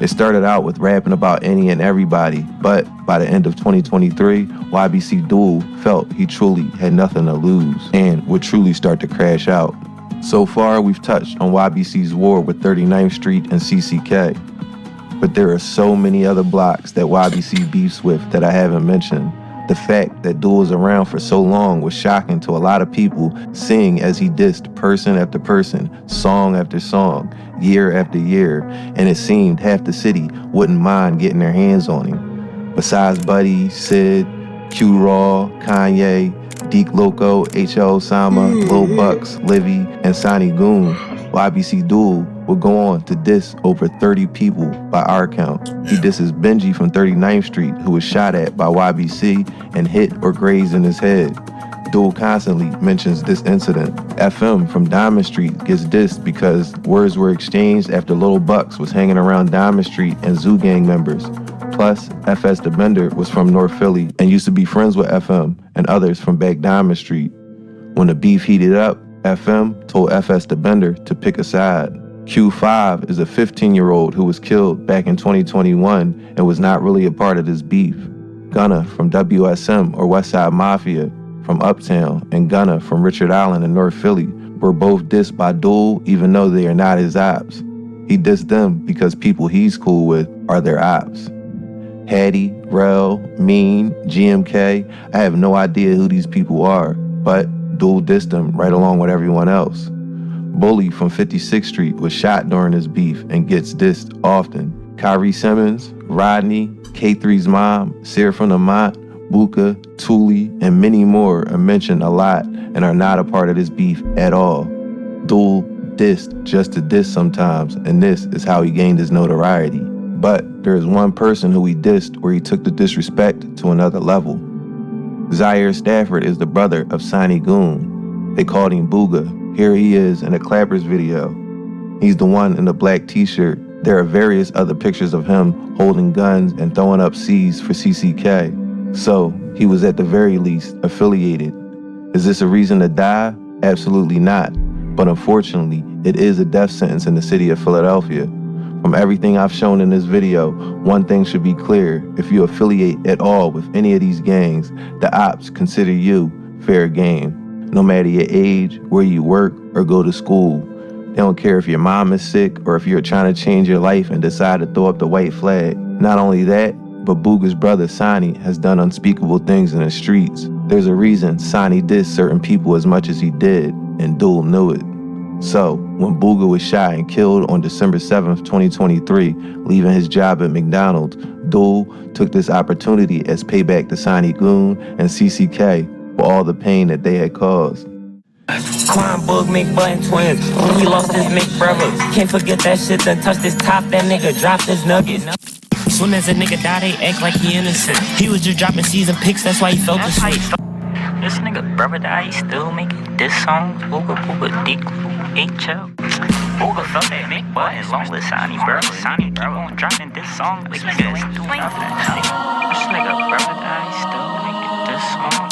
It started out with rapping about any and everybody, but by the end of 2023, YBC Dul felt he truly had nothing to lose and would truly start to crash out. So far, we've touched on YBC's war with 39th Street and CCK, but there are so many other blocks that YBC beefs with that I haven't mentioned. The fact that Dul was around for so long was shocking to a lot of people, seeing as he dissed person after person, song after song, year after year, and it seemed half the city wouldn't mind getting their hands on him. Besides Buddy, Sid, Q-Raw, Kanye, Deke Loco, H.L. Osama, Lil Bucks, Livy, and Sonny Goon, YBC Dul would go on to diss over 30 people by our count. He disses Benji from 39th Street, who was shot at by YBC and hit or grazed in his head. Dul constantly mentions this incident. FM from Diamond Street gets dissed because words were exchanged after Lil Bucks was hanging around Diamond Street and Zoo Gang members. Plus, FS the Bender was from North Philly and used to be friends with FM and others from back Diamond Street. When the beef heated up, FM told FS the Bender to pick a side. Q5 is a 15-year-old who was killed back in 2021 and was not really a part of this beef. Gunna from WSM or Westside Mafia from Uptown and Gunna from Richard Island in North Philly were both dissed by Dul even though they are not his ops. He dissed them because people he's cool with are their ops. Hattie, Rel, Mean, GMK, I have no idea who these people are, but Dul dissed them right along with everyone else. Bully from 56th Street was shot during this beef and gets dissed often. Kyrie Simmons, Rodney, K3's mom, Sarah from the Mont, Buka, Thule, and many more are mentioned a lot and are not a part of this beef at all. Dul dissed just to diss sometimes, and this is how he gained his notoriety. But there is one person who he dissed where he took the disrespect to another level. Zaire Stafford is the brother of Sonny Goon. They called him Booga. Here he is in a Clappers video. He's the one in the black t-shirt. There are various other pictures of him holding guns and throwing up C's for CCK. So, he was at the very least affiliated. Is this a reason to die? Absolutely not. But unfortunately, it is a death sentence in the city of Philadelphia. From everything I've shown in this video, one thing should be clear. If you affiliate at all with any of these gangs, the ops consider you fair game. No matter your age, where you work, or go to school. They don't care if your mom is sick or if you're trying to change your life and decide to throw up the white flag. Not only that, but Booga's brother Sonny has done unspeakable things in the streets. There's a reason Sonny dissed certain people as much as he did, and Dul knew it. So, when Booga was shot and killed on December 7th, 2023, leaving his job at McDonald's, Dul took this opportunity as payback to Sonny Goon and CCK for all the pain that they had caused. Crime bug make button twins. When he lost his make brother. Can't forget that shit done touched his top. That nigga dropped his nuggets. Soon as a nigga die, they act like he innocent. He was just dropping season pics, that's why he felt the shit. This nigga brother died, he still making this song. Booga booga dick HL. Booga felt that make button long with Sonny, bro. Sonny keep on dropping this song. This nigga is doing nothing. This nigga brother died, he still making this song.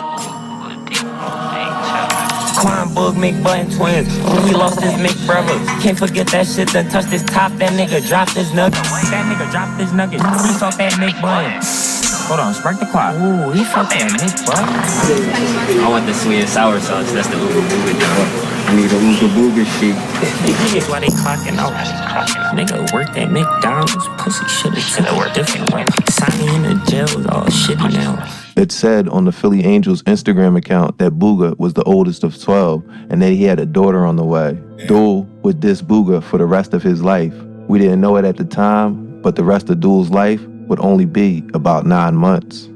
Booga dick HL. Crime bug make button twins. When he lost his make brother. Can't forget that shit done touched his top. That nigga dropped his nuggets. That nigga dropped his nuggets. He felt that make button. Hold on, spark the clock. Ooh, he felt that make button. I want the sweet and sour sauce. That's the Ooga Booga joint. I need a Ooga Booga shit. That's why they clocking out. Nigga worked at McDonald's. Pussy should've worked different way. Sonny in the jail is all shitty now. It said on the Philly Angels Instagram account that Booga was the oldest of 12 and that he had a daughter on the way. Dul would diss Booga for the rest of his life. We didn't know it at the time, but the rest of Dul's life would only be about 9 months.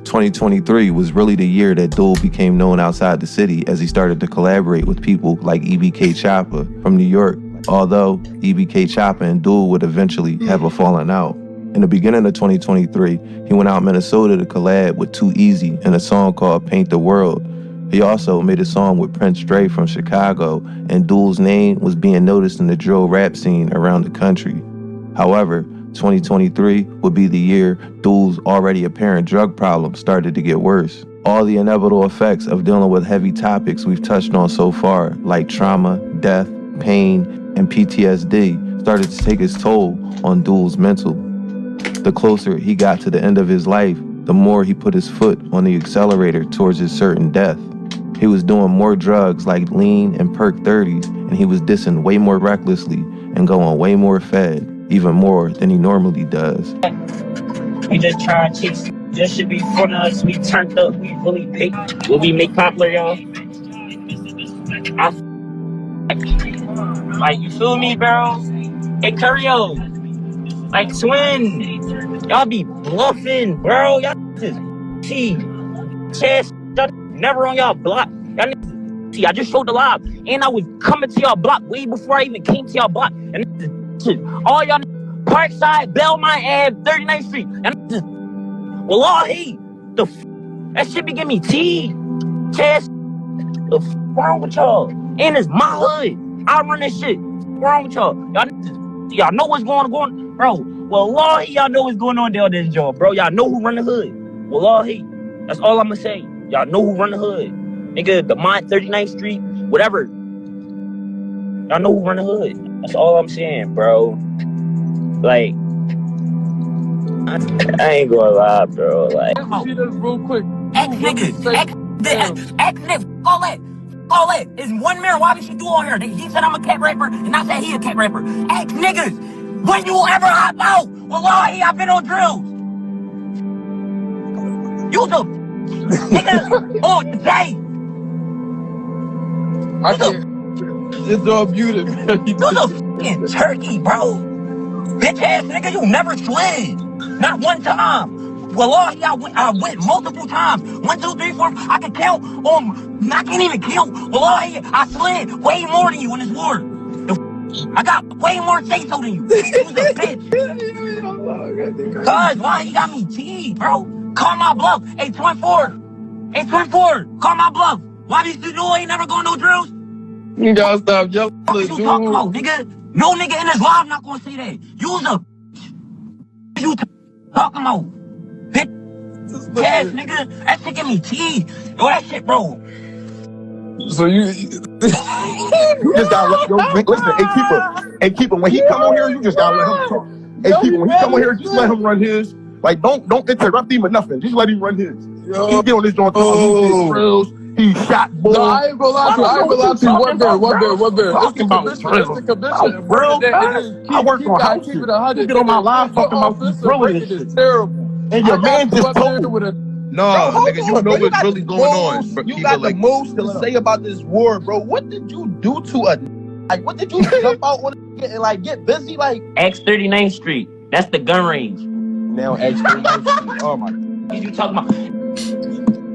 2023 was really the year that Dul became known outside the city as he started to collaborate with people like EBK Choppa from New York, although EBK Choppa and Dul would eventually have a falling out. In the beginning of 2023, he went out in Minnesota to collab with Too Easy in a song called Paint the World. He also made a song with Prince Dre from Chicago, and Dul's name was being noticed in the drill rap scene around the country. However, 2023 would be the year Dul's already apparent drug problem started to get worse. All the inevitable effects of dealing with heavy topics we've touched on so far, like trauma, death, pain, and PTSD, started to take its toll on Dul's mental. The closer he got to the end of his life, the more he put his foot on the accelerator towards his certain death. He was doing more drugs like lean and perk 30s, and he was dissing way more recklessly and going way more fed, even more than he normally does. We just trying to chase. Just should be fun of us. We turned up. We really big. Will we make popular, y'all? Like, you feel me, bro? Hey, Curio. Like, twin. Y'all be bluffing, bro. Y'all just see. Chest. Y'all never on y'all block. Y'all see, I just showed the live. And I was coming to y'all block way before I even came to y'all block. And all y'all Parkside, Belmont Ave, 39th Street. And just, wallahi, that shit be giving me tea. Chest. The wrong with y'all? And it's my hood. I run this shit. What's wrong with y'all? Y'all know what's going on, bro. Wallahi, y'all know what's going on down this job, bro. Y'all know who run the hood. Wallahi. That's all I'ma say. Y'all know who run the hood. Nigga, the Mont 39th Street, whatever. Y'all know who run the hood. That's all I'm saying, bro. Like, I ain't gonna lie, bro. Like, See this real quick. X-niggas, all that. It's one mirror. Why would she do on here? He said I'm a cat rapper, and I said he a cat rapper. X-niggas, when you ever hop out, wallahi, I've been on drills. You the nigga on the day. It's all muted, man. You the fucking turkey, bro. Bitch ass nigga, you never slid. Not one time. Wallahi, I went multiple times. 1, 2, 3, 4. I can count on. I can't even count. Wallahi, I slid way more than you in this war. I got way more say-so than you. You was a bitch. Cuz, why you got me teed, bro? Call my bluff. Hey, 24. Call my bluff. Why these two ain't never going no drills? You gotta stop yelling, What you talking about, nigga? No nigga in this live not gonna say that. You's a you talking about bitch ass nigga. That shit give me tea. Yo, that shit, bro. So you just gotta let listen, hey keeper, when he come on here, you just gotta let him talk. Hey keeper, when he come on here, just let him run his. Like don't interrupt him or nothing. Just let him run his. He get on this joint drills. He shot boys. No, I ain't gonna lie to you. One bear. It's the commission. Bro, I work on house shit. You get on my live talking about this drilling and shit. Terrible. And your man just told me. No, nigga, you know what's really going on. You got the most to say about this war, bro. What did you do to a like? What did you jump out on and like get busy like? X 39th Street. That's the gun range. Now X 39th Street. Oh my. You talking about?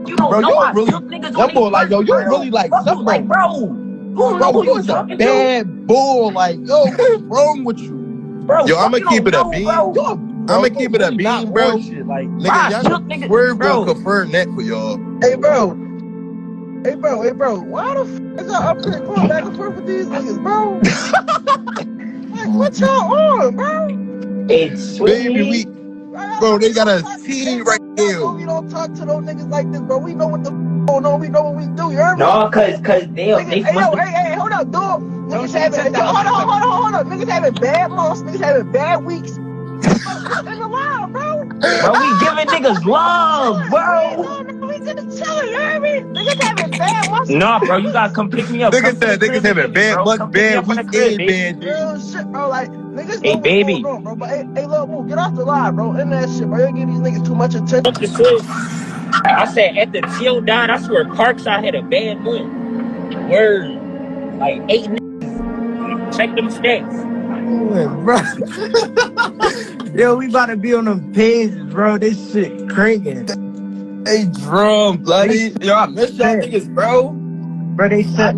You Bro, you really, that boy like, yo, you really like, some bro. Bro, you is a bad bull. Like, yo, what's wrong with you? Bro, yo, I'm gonna keep it a beam. I'm gonna keep it a beam, bro. Like, nigga, y'all Swerve gonna confirm that for y'all. Hey, bro. Why the f is y'all up here going back and forth with these niggas, bro? Like, what y'all on, bro? It's baby, bro, they got a team right here. We don't talk to those niggas like this, bro. We know what the f going on. We know what we do. You heard me? No, cause they hey, hold up, dude. Niggas having, hold up. Niggas having bad months. Niggas having bad weeks. It's alive, bro. Bro, we giving niggas love, bro. We just chilling, you heard me? Niggas having bad months. Nah, bro, you gotta come pick me up. Niggas having bad months, bad weeks, and bad days. Real shit, bro. Like, niggas hey, know baby. what's going on, bro. But hey, look, move, get off the line, bro. In that shit, bro. You give these niggas too much attention. I said at the Teal died, I swear Parkside had a bad month. Word. Like 8 niggas. Check them stats. Bro. Yo, we about to be on them pages, bro. This shit cranking. Hey, drum, bloody. Yo, I miss y'all niggas, bro. Bro, they said,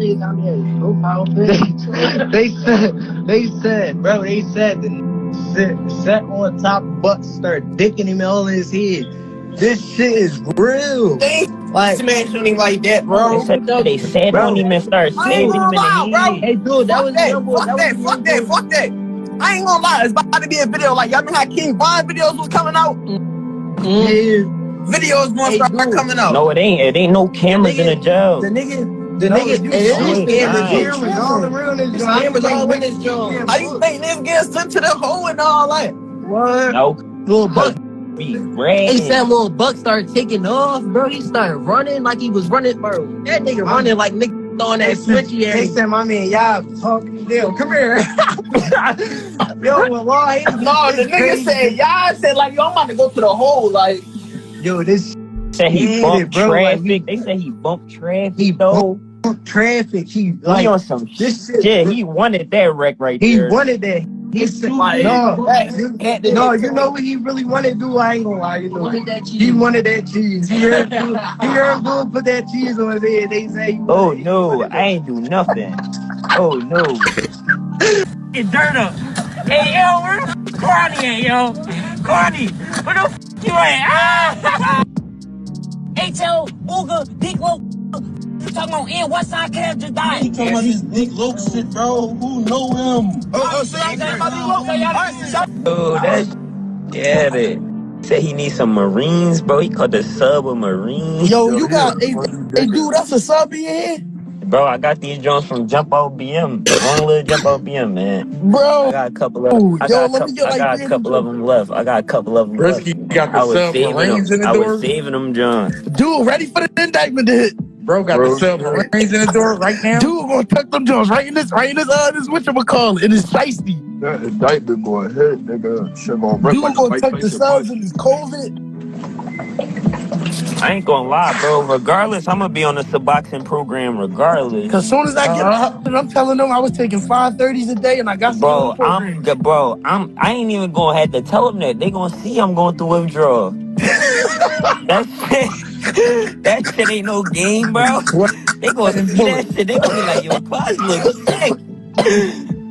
bro, they said the set on top butt start dicking him all in his head. This shit is real. Like, smash on him like that, bro. They said on him and start stabbing him in the head. Hey, dude, that was Fuck that. I ain't gonna lie, it's about to be a video. Like, y'all know how King Von videos was coming out? Yeah. Videos gonna start coming out. No, it ain't. It ain't no cameras in the jail. The niggas all around this joint. Cameras all in this joint. How you think this gets sent to the hole and all that? What? No. Little Buck. He said Lil Buck started taking off, bro. He started running like he was running, bro. That nigga running like nigga throwing that switchy air. They said, my man, y'all talking. Yo, come here. Yo, well, the nigga said, y'all said, like, yo, I'm about to go to the hole. Like, yo, this said he bumped traffic. Like, they said he bumped traffic. He bumped traffic. He like on some shit. He wanted that wreck right there. He wanted that. He said, like, no, you know what he really wanted to do? I ain't gonna lie, you know. He wanted that cheese. He heard dude put that cheese on his head. They say, oh no, I ain't do nothing. Oh no. Get dirt up. Hey yo, where the f Carney at, yo? Carney, where the f you at? Ah! Hey, tell Ooga, Dick Low. You talking about in Westside Cab just died. He talking about this Dick Low shit, bro. Who know him? Oh, that's get it. Said he needs some Marines, bro. He called the sub a Marine. Yo, you got hey dude, that's a sub in here? Bro, I got these joints from Jump Out BM. Wrong little Jump Out BM, man. Bro, I got a couple of them. I got a couple of them left. Risky got the submarines in the door. I was saving them, John. Dude, ready for the indictment to hit. Bro got the submarines in the door right now. Dude gonna tuck them Jones right in this whatchamacallit, in his shiesty. That indictment going ahead, nigga. Shit gonna rip. Dude gonna tuck the subs in his COVID. I ain't gonna lie, bro. Regardless, I'm gonna be on the Suboxone program regardless. Cause soon as I get I'm telling them I was taking 530s a day and I got some I ain't even gonna have to tell them that. They gonna see I'm going through withdrawal. That shit ain't no game, bro. They gonna see that shit. They gonna be like, yo, Quaz look sick.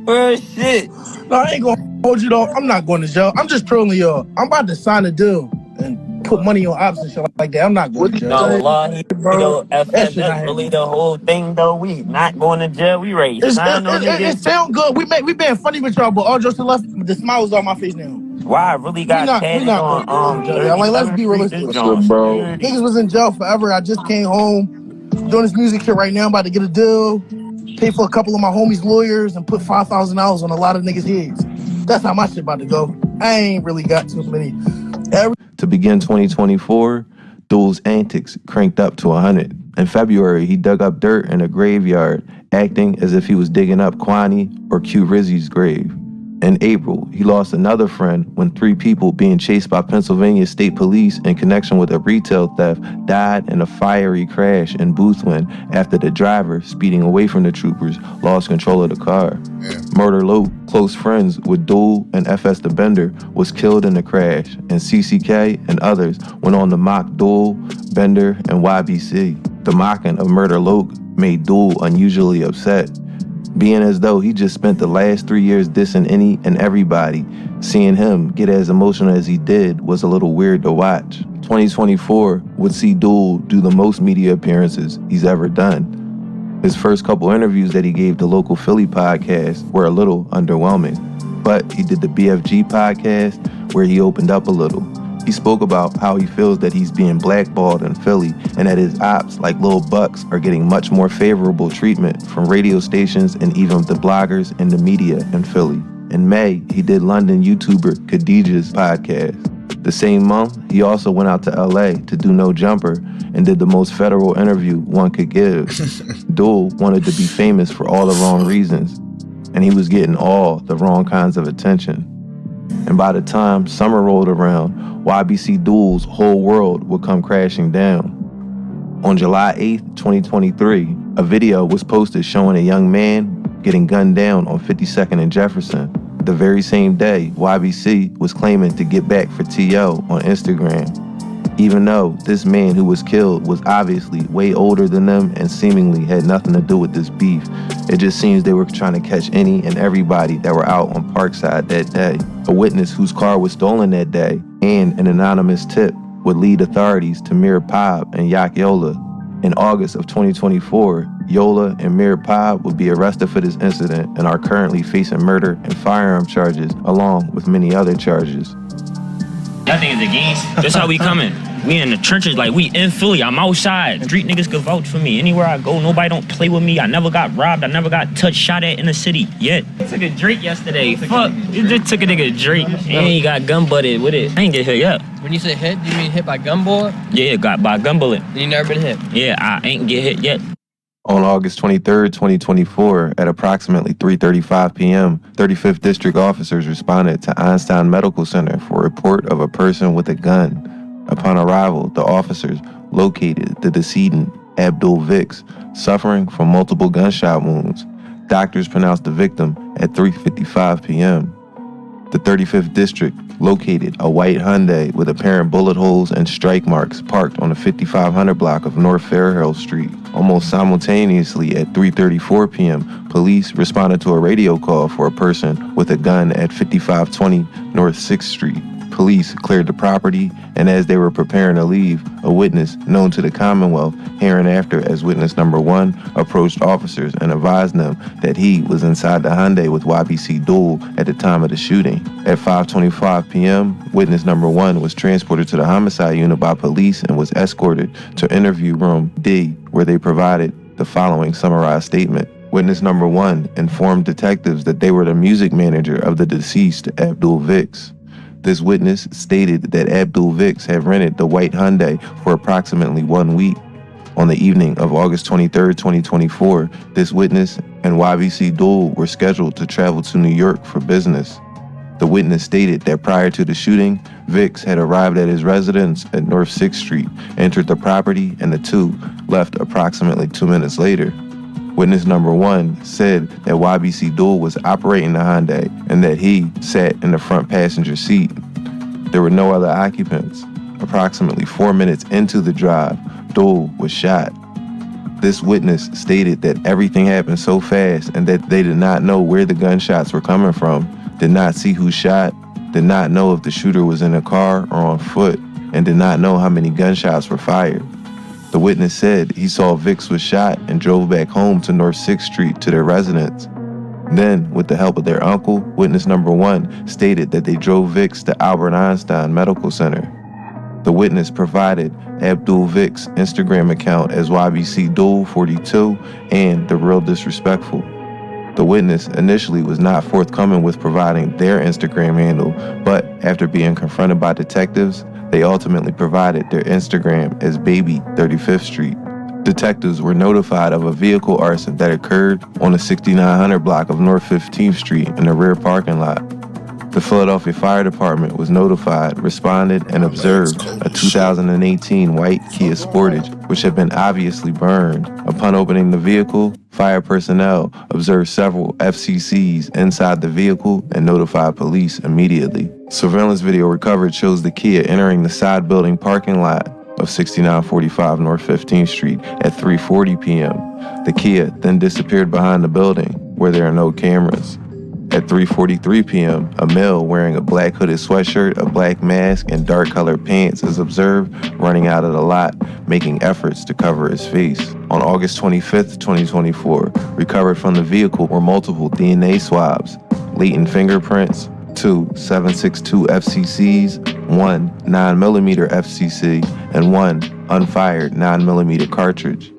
Bro, shit. No, I ain't gonna hold you though. I'm not going to jail. I'm just trolling y'all. I'm about to sign a deal and put money on ops and shit like that. I'm not going to jail. No, Allah, bro. That's really the whole thing, though. We not going to jail. We ready. It sound good. We been funny with y'all, but all jokes to left, the smile is on my face now. Wow, I really got tatted on like, let's be realistic. Bro. Niggas was in jail forever. I just came home, doing this music shit right now. I'm about to get a deal, pay for a couple of my homies' lawyers, and put $5,000 on a lot of niggas' heads. That's how my shit about to go. I ain't really got too many. To begin 2024, Dul's antics cranked up to 100. In February, he dug up dirt in a graveyard, acting as if he was digging up Kwani or Q Rizzy's grave. In In April, he lost another friend when 3 people being chased by Pennsylvania State Police in connection with a retail theft died in a fiery crash in Boothwyn after the driver, speeding away from the troopers, lost control of the car. Murder Loc, close friends with Dul and FS the Bender, was killed in the crash, and CCK and others went on to mock Dul, Bender, and YBC. The mocking of Murder Loc made Dul unusually upset, being as though he just spent the last 3 years dissing any and everybody. Seeing him get as emotional as he did was a little weird to watch. 2024 would see Dul do the most media appearances he's ever done. His first couple interviews that he gave to local Philly podcasts were a little underwhelming, but he did the BFG podcast where he opened up a little. He spoke about how he feels that he's being blackballed in Philly and that his ops like Lil Bucks are getting much more favorable treatment from radio stations and even the bloggers and the media in Philly. In May, he did London YouTuber Khadijah's podcast. The same month, he also went out to LA to do No Jumper and did the most federal interview one could give. Dul wanted to be famous for all the wrong reasons, and he was getting all the wrong kinds of attention. And by the time summer rolled around, YBC Dul's whole world would come crashing down. On July 8th, 2023, a video was posted showing a young man getting gunned down on 52nd and Jefferson. The very same day, YBC was claiming to get back for T.O. on Instagram, even though this man who was killed was obviously way older than them and seemingly had nothing to do with this beef. It just seems they were trying to catch any and everybody that were out on Parkside that day. A witness whose car was stolen that day and an anonymous tip would lead authorities to Mir Pab and Yak Yola. In August of 2024, Yola and Mir Pab would be arrested for this incident and are currently facing murder and firearm charges along with many other charges. That thing is a game. That's how we coming. We in the trenches, like we in Philly. I'm outside. Street niggas could vouch for me. Anywhere I go, nobody don't play with me. I never got robbed. I never got touched, shot at in the city yet. I took a Drake yesterday. Fuck. You just took a nigga Drake and he got gun butted with it. I ain't get hit yet. When you say hit, do you mean hit by gun bullet? Yeah, got by gun bullet. You never been hit? Yeah, I ain't get hit yet. On August 23rd, 2024, at approximately 3:35 p.m., 35th District officers responded to Einstein Medical Center for a report of a person with a gun. Upon arrival, the officers located the decedent, Abdul Vicks, suffering from multiple gunshot wounds. Doctors pronounced the victim at 3:55 p.m. The 35th District located a white Hyundai with apparent bullet holes and strike marks parked on the 5500 block of North Fairhill Street. Almost simultaneously at 3:34 p.m., police responded to a radio call for a person with a gun at 5520 North 6th Street. Police cleared the property, and as they were preparing to leave, a witness known to the Commonwealth, hereinafter as witness number 1, approached officers and advised them that he was inside the Hyundai with YBC Dul at the time of the shooting. At 5:25 p.m., witness number 1 was transported to the homicide unit by police and was escorted to interview room D, where they provided the following summarized statement. Witness number 1 informed detectives that they were the music manager of the deceased Abdul Vicks. This witness stated that Abdul Vicks had rented the white Hyundai for approximately 1 week. On the evening of August 23, 2024, this witness and YBC Dul were scheduled to travel to New York for business. The witness stated that prior to the shooting, Vicks had arrived at his residence at North 6th Street, entered the property, and the two left approximately 2 minutes later. Witness number 1 said that YBC Dul was operating the Hyundai and that he sat in the front passenger seat. There were no other occupants. Approximately 4 minutes into the drive, Dul was shot. This witness stated that everything happened so fast and that they did not know where the gunshots were coming from, did not see who shot, did not know if the shooter was in a car or on foot, and did not know how many gunshots were fired. The witness said he saw Vicks was shot and drove back home to North 6th Street to their residence. Then, with the help of their uncle, witness number 1 stated that they drove Vicks to Albert Einstein Medical Center. The witness provided Abdul Vicks' Instagram account as YBC Dul 42 and The Real Disrespectful. The witness initially was not forthcoming with providing their Instagram handle, but after being confronted by detectives, they ultimately provided their Instagram as Baby 35th Street. Detectives were notified of a vehicle arson that occurred on the 6900 block of North 15th Street in the rear parking lot. The Philadelphia Fire Department was notified, responded, and observed a 2018 white Kia Sportage, which had been obviously burned. Upon opening the vehicle, fire personnel observed several FCCs inside the vehicle and notified police immediately. Surveillance video recovered shows the Kia entering the side building parking lot of 6945 North 15th Street at 3:40 p.m. The Kia then disappeared behind the building, where there are no cameras. At 3:43 p.m., a male wearing a black hooded sweatshirt, a black mask, and dark-colored pants is observed running out of the lot, making efforts to cover his face. On August 25, 2024, recovered from the vehicle were multiple DNA swabs, latent fingerprints, 2 7.62 FCCs, 1 9mm FCC, and 1 unfired 9mm cartridge.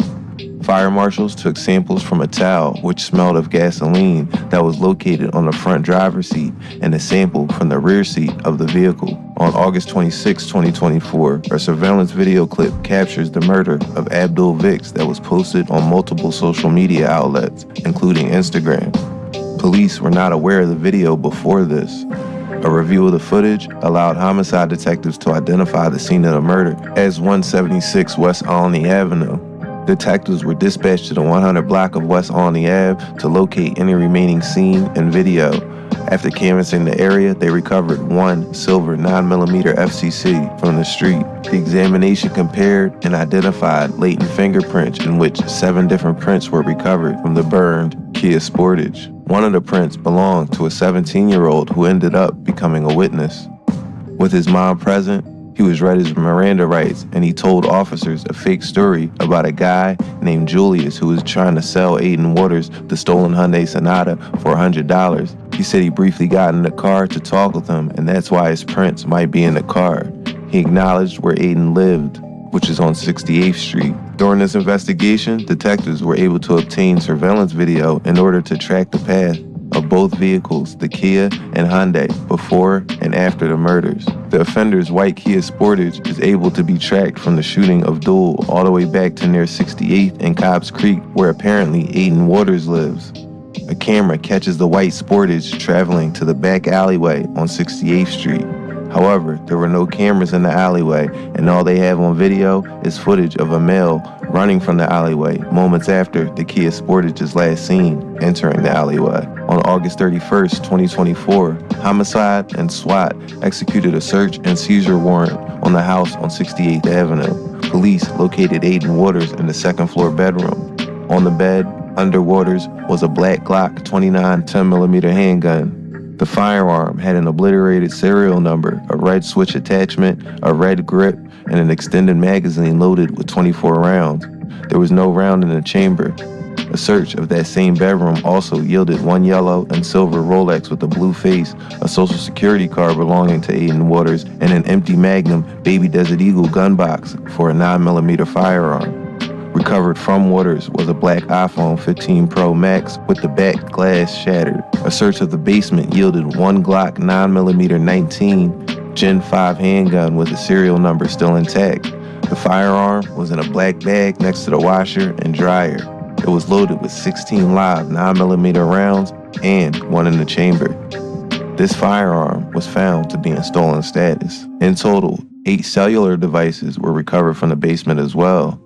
Fire marshals took samples from a towel which smelled of gasoline that was located on the front driver's seat and a sample from the rear seat of the vehicle. On August 26, 2024, a surveillance video clip captures the murder of Abdul Vix that was posted on multiple social media outlets, including Instagram. Police were not aware of the video before this. A review of the footage allowed homicide detectives to identify the scene of the murder as 176 West Alney Avenue. Detectives were dispatched to the 100 block of West Alney Ave to locate any remaining scene and video. After canvassing the area, they recovered 1 silver 9mm FCC from the street. The examination compared and identified latent fingerprints in which 7 different prints were recovered from the burned Kia Sportage. One of the prints belonged to a 17-year-old who ended up becoming a witness. With his mom present, he was read his Miranda rights, and he told officers a fake story about a guy named Julius who was trying to sell Aiden Waters the stolen Hyundai Sonata for $100. He said he briefly got in the car to talk with him, and that's why his prints might be in the car. He acknowledged where Aiden lived, which is on 68th Street. During this investigation, detectives were able to obtain surveillance video in order to track the path of both vehicles, the Kia and Hyundai, before and after the murders. The offender's white Kia Sportage is able to be tracked from the shooting of Dul all the way back to near 68th and Cobbs Creek, where apparently Aiden Waters lives. A camera catches the white Sportage traveling to the back alleyway on 68th Street. However, there were no cameras in the alleyway, and all they have on video is footage of a male running from the alleyway moments after the Kia Sportage is last seen entering the alleyway. On August 31st, 2024, Homicide and SWAT executed a search and seizure warrant on the house on 68th Avenue. Police located Aiden Waters in the second-floor bedroom. On the bed, under Waters, was a black Glock 29 10mm handgun. The firearm had an obliterated serial number, a red switch attachment, a red grip, and an extended magazine loaded with 24 rounds. There was no round in the chamber. A search of that same bedroom also yielded 1 yellow and silver Rolex with a blue face, a social security card belonging to Aiden Waters, and an empty Magnum Baby Desert Eagle gun box for a 9mm firearm. Recovered from Waters was a black iPhone 15 Pro Max with the back glass shattered. A search of the basement yielded 1 Glock 9mm 19 Gen 5 handgun with the serial number still intact. The firearm was in a black bag next to the washer and dryer. It was loaded with 16 live 9mm rounds and 1 in the chamber. This firearm was found to be in stolen status. In total, 8 cellular devices were recovered from the basement as well.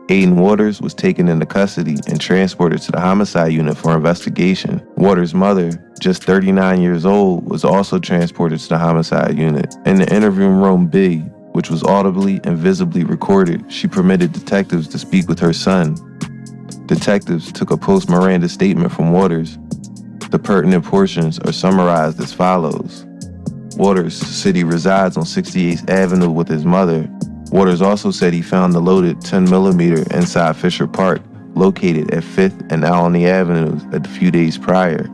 Aiden Waters was taken into custody and transported to the homicide unit for investigation. Waters' mother, just 39 years old, was also transported to the homicide unit. In the interview room B, which was audibly and visibly recorded, she permitted detectives to speak with her son. Detectives took a post-Miranda statement from Waters. The pertinent portions are summarized as follows. Waters said he resides on 68th Avenue with his mother. Waters also said he found the loaded 10mm inside Fisher Park, located at 5th and Alney Avenues a few days prior.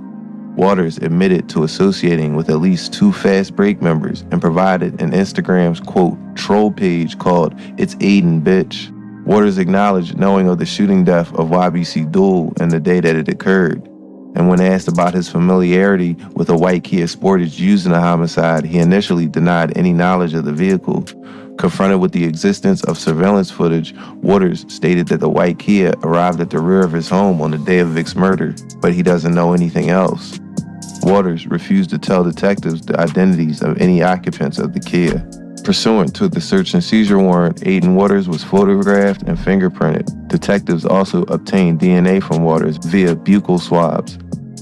Waters admitted to associating with at least 2 fast break members and provided an Instagram's, quote, troll page called It's Aiden Bitch. Waters acknowledged knowing of the shooting death of YBC Dul and the day that it occurred. And when asked about his familiarity with a white Kia Sportage used in the homicide, he initially denied any knowledge of the vehicle. Confronted with the existence of surveillance footage, Waters stated that the white Kia arrived at the rear of his home on the day of Vic's murder, but he doesn't know anything else. Waters refused to tell detectives the identities of any occupants of the Kia. Pursuant to the search and seizure warrant, Aiden Waters was photographed and fingerprinted. Detectives also obtained DNA from Waters via buccal swabs.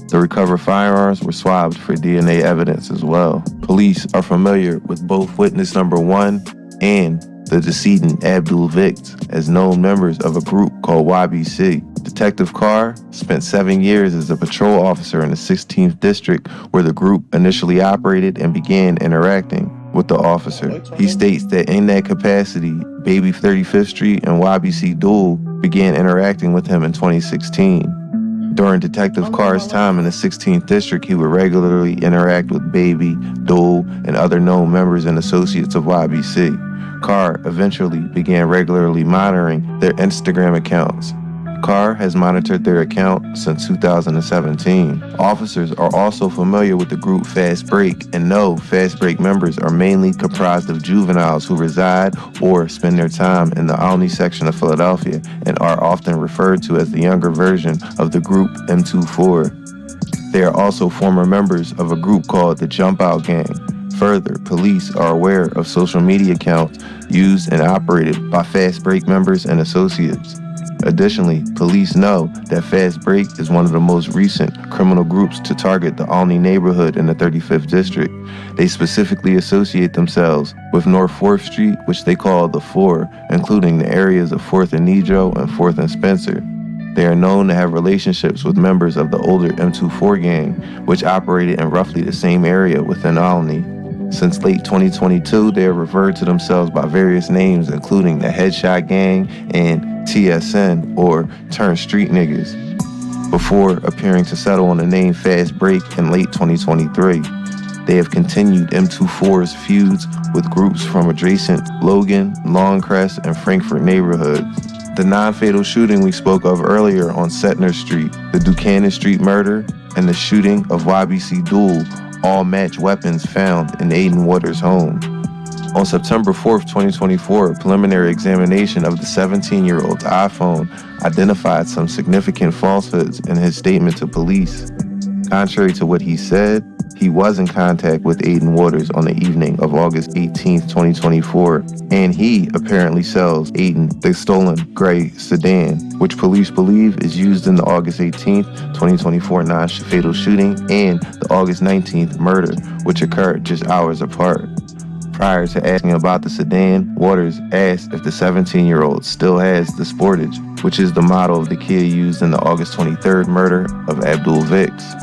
The recovered firearms were swabbed for DNA evidence as well. Police are familiar with both witness number 1 and the decedent Abdul Vicks as known members of a group called YBC. Detective Carr spent 7 years as a patrol officer in the 16th District where the group initially operated and began interacting with the officer. He states that in that capacity, Baby 35th Street and YBC Dul began interacting with him in 2016. During Detective Carr's time in the 16th District, he would regularly interact with Baby, Dul, and other known members and associates of YBC. Carr eventually began regularly monitoring their Instagram accounts. Carr has monitored their account since 2017. Officers are also familiar with the group Fast Break and know Fast Break members are mainly comprised of juveniles who reside or spend their time in the Olney section of Philadelphia and are often referred to as the younger version of the group M24. They are also former members of a group called the Jump Out Gang. Further, police are aware of social media accounts used and operated by Fast Break members and associates. Additionally, police know that Fast Break is one of the most recent criminal groups to target the Olney neighborhood in the 35th District. They specifically associate themselves with North 4th Street, which they call the Four, including the areas of 4th and Nedro and 4th and Spencer. They are known to have relationships with members of the older M24 gang, which operated in roughly the same area within Olney. Since late 2022, they have referred to themselves by various names, including the Headshot Gang and TSN, or Turn Street Niggas, before appearing to settle on the name Fast Break in late 2023. They have continued M24's feuds with groups from adjacent Logan, Longcrest, and Frankfort neighborhoods. The non-fatal shooting we spoke of earlier on Setner Street, the Buchanan Street murder, and the shooting of YBC Dul all match weapons found in Aiden Waters' home. On September 4th, 2024, a preliminary examination of the 17-year-old's iPhone identified some significant falsehoods in his statement to police. Contrary to what he said, he was in contact with Aiden Waters on the evening of August 18th, 2024, and he apparently sells Aiden the stolen gray sedan, which police believe is used in the August 18th, 2024 non-fatal shooting and the August 19th murder, which occurred just hours apart. Prior to asking about the sedan, Waters asked if the 17-year-old still has the Sportage, which is the model of the Kia used in the August 23rd murder of Abdul Vicks.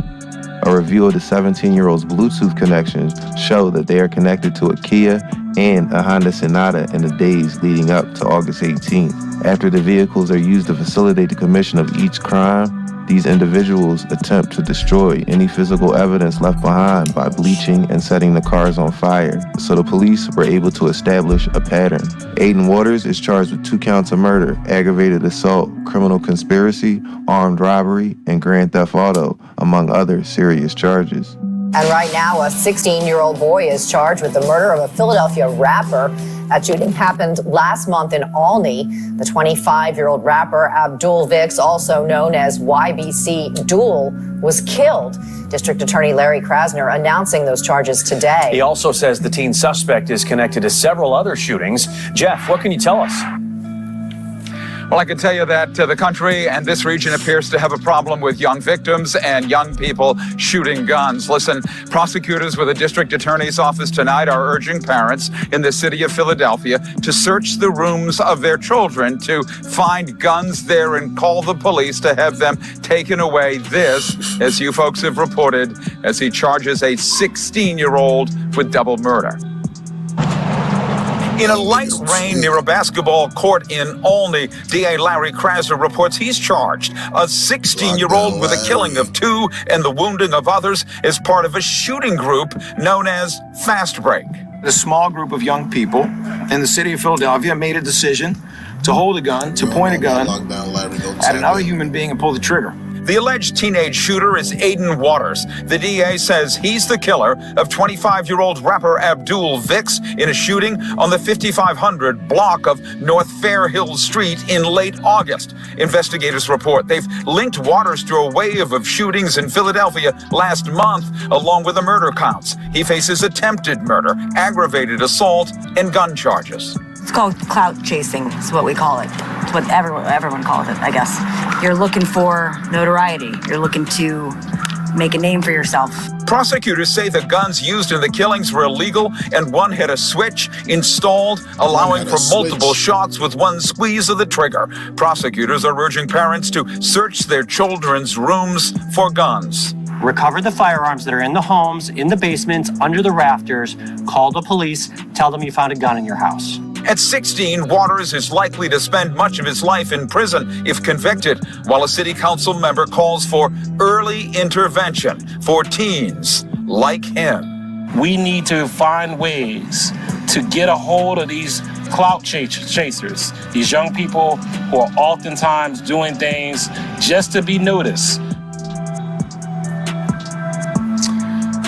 A review of the 17-year-old's Bluetooth connections show that they are connected to a Kia and a Honda Sonata in the days leading up to August 18th. After the vehicles are used to facilitate the commission of each crime, these individuals attempt to destroy any physical evidence left behind by bleaching and setting the cars on fire, so the police were able to establish a pattern. Aiden Waters is charged with 2 counts of murder, aggravated assault, criminal conspiracy, armed robbery, and grand theft auto, among other serious charges. And right now, a 16-year-old boy is charged with the murder of a Philadelphia rapper. That shooting happened last month in Olney. The 25-year-old rapper Abdul Vicks, also known as YBC Dul, was killed. District Attorney Larry Krasner announcing those charges today. He also says the teen suspect is connected to several other shootings. Jeff, what can you tell us? Well, I can tell you that the country and this region appears to have a problem with young victims and young people shooting guns. Listen, prosecutors with the district attorney's office tonight are urging parents in the city of Philadelphia to search the rooms of their children to find guns there and call the police to have them taken away. This, as you folks have reported, as he charges a 16-year-old with double murder. In a light rain near a basketball court in Olney, DA Larry Krasner reports he's charged, a 16-year-old with the killing of 2 and the wounding of others as part of a shooting group known as Fast Break. A small group of young people in the city of Philadelphia made a decision to hold a gun, to point a gun at another human being and pull the trigger. The alleged teenage shooter is Aiden Waters. The DA says he's the killer of 25-year-old rapper Abdul Vix in a shooting on the 5500 block of North Fairhill Street in late August. Investigators report they've linked Waters to a wave of shootings in Philadelphia last month, along with the murder counts. He faces attempted murder, aggravated assault, and gun charges. It's called clout chasing, is what we call it. It's what everyone calls it, I guess. You're looking for notoriety. You're looking to make a name for yourself. Prosecutors say the guns used in the killings were illegal and one had a switch installed, allowing for multiple shots with one squeeze of the trigger. Prosecutors are urging parents to search their children's rooms for guns. Recover the firearms that are in the homes, in the basements, under the rafters. Call the police. Tell them you found a gun in your house. At 16, Waters is likely to spend much of his life in prison if convicted, while a city council member calls for early intervention for teens like him. We need to find ways to get a hold of these clout chasers, these young people who are oftentimes doing things just to be noticed.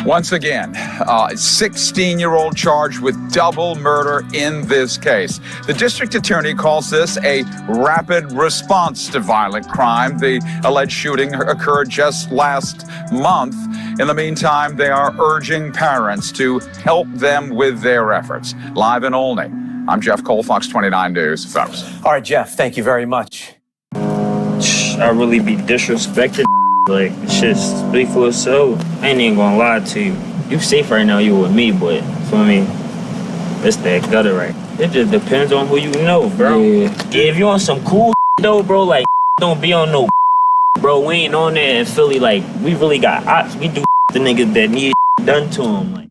Once again, a 16-year-old charged with double murder in this case. The district attorney calls this a rapid response to violent crime. The alleged shooting occurred just last month. In the meantime, they are urging parents to help them with their efforts. Live in Olney, I'm Jeff Cole, Fox 29 News. Folks. All right, Jeff, thank you very much. I really be disrespected. Like, shit's speak for itself. I ain't even gonna lie to you. You safe right now, you with me, but for me, it's that gutter right. It just depends on who you know, bro. Yeah, if you on some cool though, bro, like, don't be on no bro. We ain't on there in Philly, like, we really got ops. We do the niggas that need done to them. Like.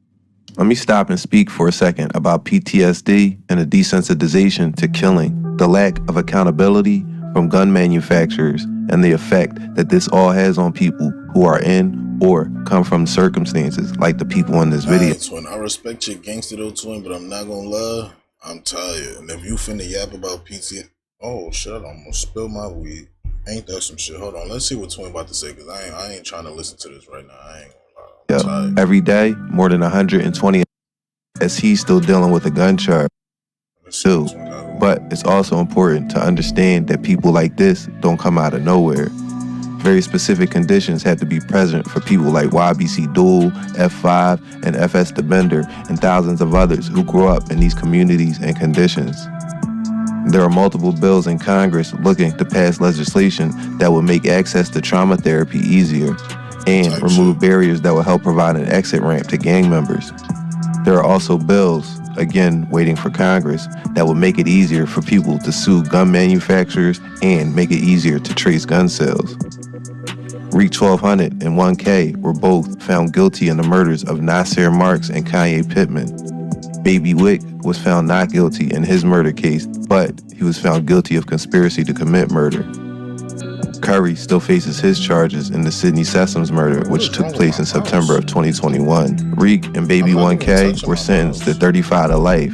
Let me stop and speak for a second about PTSD and the desensitization to killing, the lack of accountability from gun manufacturers, and the effect that this all has on people who are in or come from circumstances like the people in this video. Twin, I respect your gangster though, Twin, but I'm not gonna lie, I'm tired. And if you finna yap about PT, oh shit, I almost spilled my weed. Ain't that some shit? Hold on, let's see what Twin about to say, because I ain't trying to listen to this right now. I ain't gonna lie. I'm tired. Every day, more than 120 as he's still dealing with a gun charge. Too. But it's also important to understand that people like this don't come out of nowhere. Very specific conditions have to be present for people like YBC Dul, F5, and FS the Bender, and thousands of others who grew up in these communities and conditions. There are multiple bills in Congress looking to pass legislation that would make access to trauma therapy easier and remove barriers that will help provide an exit ramp to gang members. There are also bills, again waiting for Congress, that will make it easier for people to sue gun manufacturers and make it easier to trace gun sales. Reek 1200 and 1K were both found guilty in the murders of Nasir Marks and Kanye Pittman. Baby Wick was found not guilty in his murder case, but he was found guilty of conspiracy to commit murder. Curry still faces his charges in the Sidney Sessoms murder, which took place in September of 2021. Reek and Baby 1K were sentenced to 35 to life.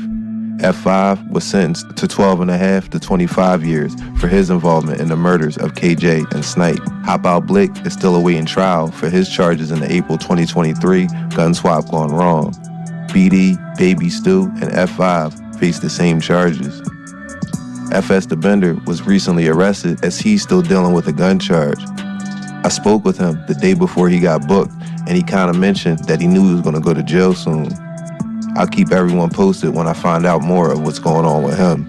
F5 was sentenced to 12.5 to 25 years for his involvement in the murders of KJ and Snipe. Hop Out Blick is still awaiting trial for his charges in the April 2023 gun swap gone wrong. BD, Baby Stu, and F5 face the same charges. FS the Bender was recently arrested as he's still dealing with a gun charge. I spoke with him the day before he got booked, and he kind of mentioned that he knew he was going to go to jail soon. I'll keep everyone posted when I find out more of what's going on with him.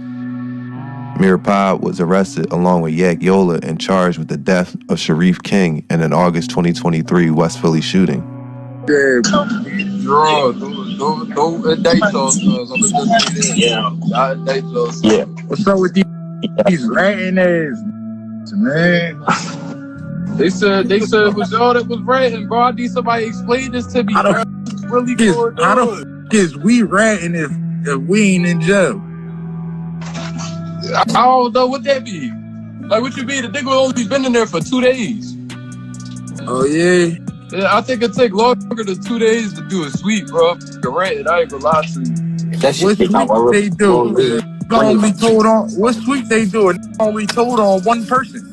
Mirapod was arrested along with Yak Yola and charged with the death of Sharif King in an August 2023 West Philly shooting. Yeah. What's up with these ratting ass, man? They said it was y'all that was ratting, bro. I need somebody to explain this to me. How the is we ratting if we ain't in jail? I don't know what that be. Like, what you mean? The nigga only been in there for 2 days. Oh, yeah? Yeah, I think it take longer than 2 days to do a sweep, bro. Ranting, I ain't gonna lie to you. What sweep they do? Only told on what sweep they do? Only told on one person.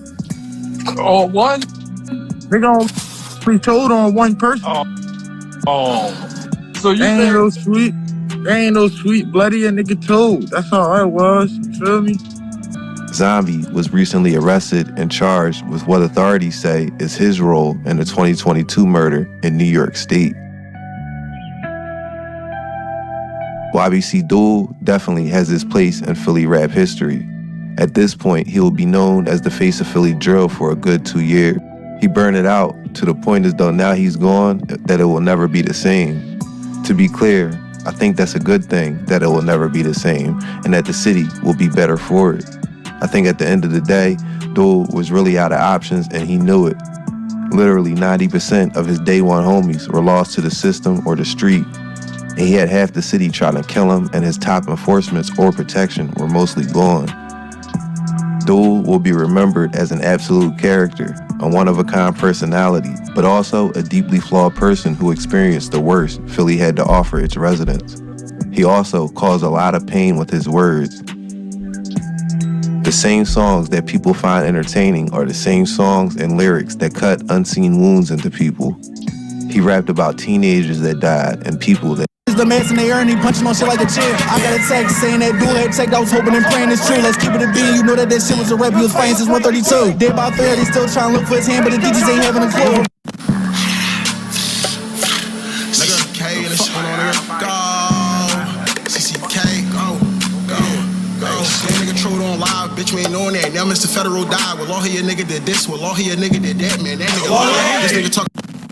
On one? They gonna be told on one person. So you ain't think no sweet, ain't no sweet bloody a nigga told. That's all I was. You feel me? Zombie was recently arrested and charged with what authorities say is his role in the 2022 murder in New York State. YBC Dul definitely has his place in Philly rap history. At this point, he will be known as the face of Philly drill for a good 2 years. He burned it out to the point as though now he's gone, that it will never be the same. To be clear, I think that's a good thing, that it will never be the same, and that the city will be better for it. I think at the end of the day, Dul was really out of options and he knew it. Literally 90% of his day one homies were lost to the system or the street, and he had half the city trying to kill him, and his top enforcements or protection were mostly gone. Dul will be remembered as an absolute character, a one-of-a-kind personality, but also a deeply flawed person who experienced the worst Philly had to offer its residents. He also caused a lot of pain with his words. The same songs that people find entertaining are the same songs and lyrics that cut unseen wounds into people. He rapped about teenagers that died and people that The mess and they earn, he punching on shit like a chair. I got a text saying that dude had checked. I was hoping and praying it's true. Let's keep it a bean. You know that shit was a rep. He was fighting since 132. Dead by 30, still trying to look for his hand, but the DJs ain't having a clue. Nigga K and the shit on there. Go. CCK, go. That nigga trolled on live, bitch, we ain't knowing that. Now Mr. Federal died. Well, all here nigga did this. Well, all here nigga did that, man. That nigga, this nigga talk.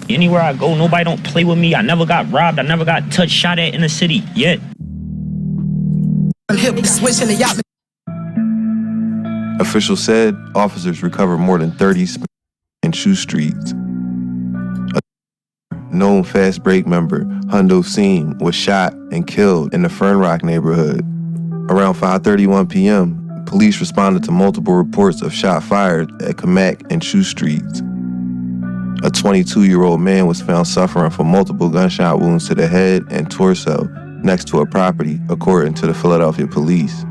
Anywhere I go, nobody don't play with me. I never got robbed. I never got touched, shot at in the city yet. Officials said officers recovered more than 30 in Shoe Streets. A known Fast Break member, Hundo Seam, was shot and killed in the Fern Rock neighborhood. Around 5:31 p.m., police responded to multiple reports of shots fired at Kamak and Shoe Streets. A 22-year-old man was found suffering from multiple gunshot wounds to the head and torso next to a property, according to the Philadelphia police.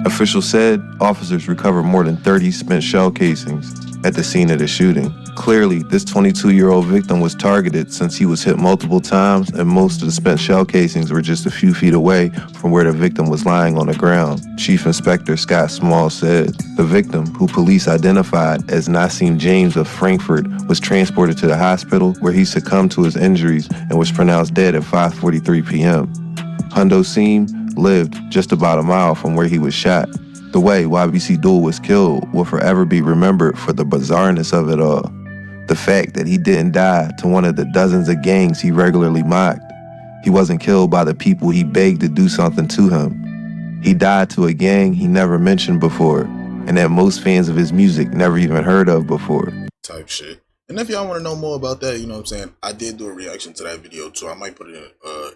Officials said officers recovered more than 30 spent shell casings at the scene of the shooting. Clearly, this 22-year-old victim was targeted since he was hit multiple times and most of the spent shell casings were just a few feet away from where the victim was lying on the ground, Chief Inspector Scott Small said. The victim, who police identified as Nassim James of Frankfurt, was transported to the hospital where he succumbed to his injuries and was pronounced dead at 5:43 p.m. Hundo Seam lived just about a mile from where he was shot. The way YBC Dul was killed will forever be remembered for the bizarreness of it all. The fact that he didn't die to one of the dozens of gangs he regularly mocked. He wasn't killed by the people he begged to do something to him. He died to a gang he never mentioned before, and that most fans of his music never even heard of before. Type shit. And if y'all want to know more about that, you know what I'm saying, I did do a reaction to that video too. I might put it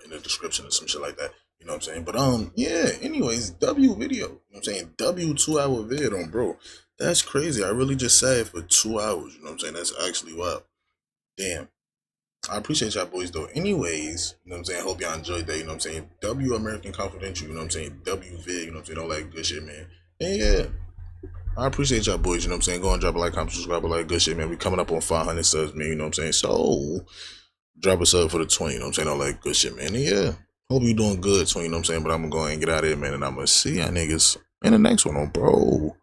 in the description or some shit like that. You know what I'm saying? But yeah, anyways, W video. You know what I'm saying? W 2-hour vid on bro. That's crazy. I really just sat it for 2 hours. You know what I'm saying? That's actually wild. Damn. I appreciate y'all boys though. Anyways, you know what I'm saying? Hope y'all enjoyed that. You know what I'm saying? W American Confidential, you know what I'm saying? W vid, you know what I'm saying? All that good shit, man. And yeah. I appreciate y'all boys, you know what I'm saying? Go and drop a like, comment, subscribe, all that good shit, man. We coming up on 500 subs, man, you know what I'm saying? So drop a sub for the 20, you know what I'm saying? All that good shit, man. And yeah. Hope you doing good, so you know what I'm saying? But I'm gonna go ahead and get out of here, man. And I'm gonna see y'all niggas in the next one on bro.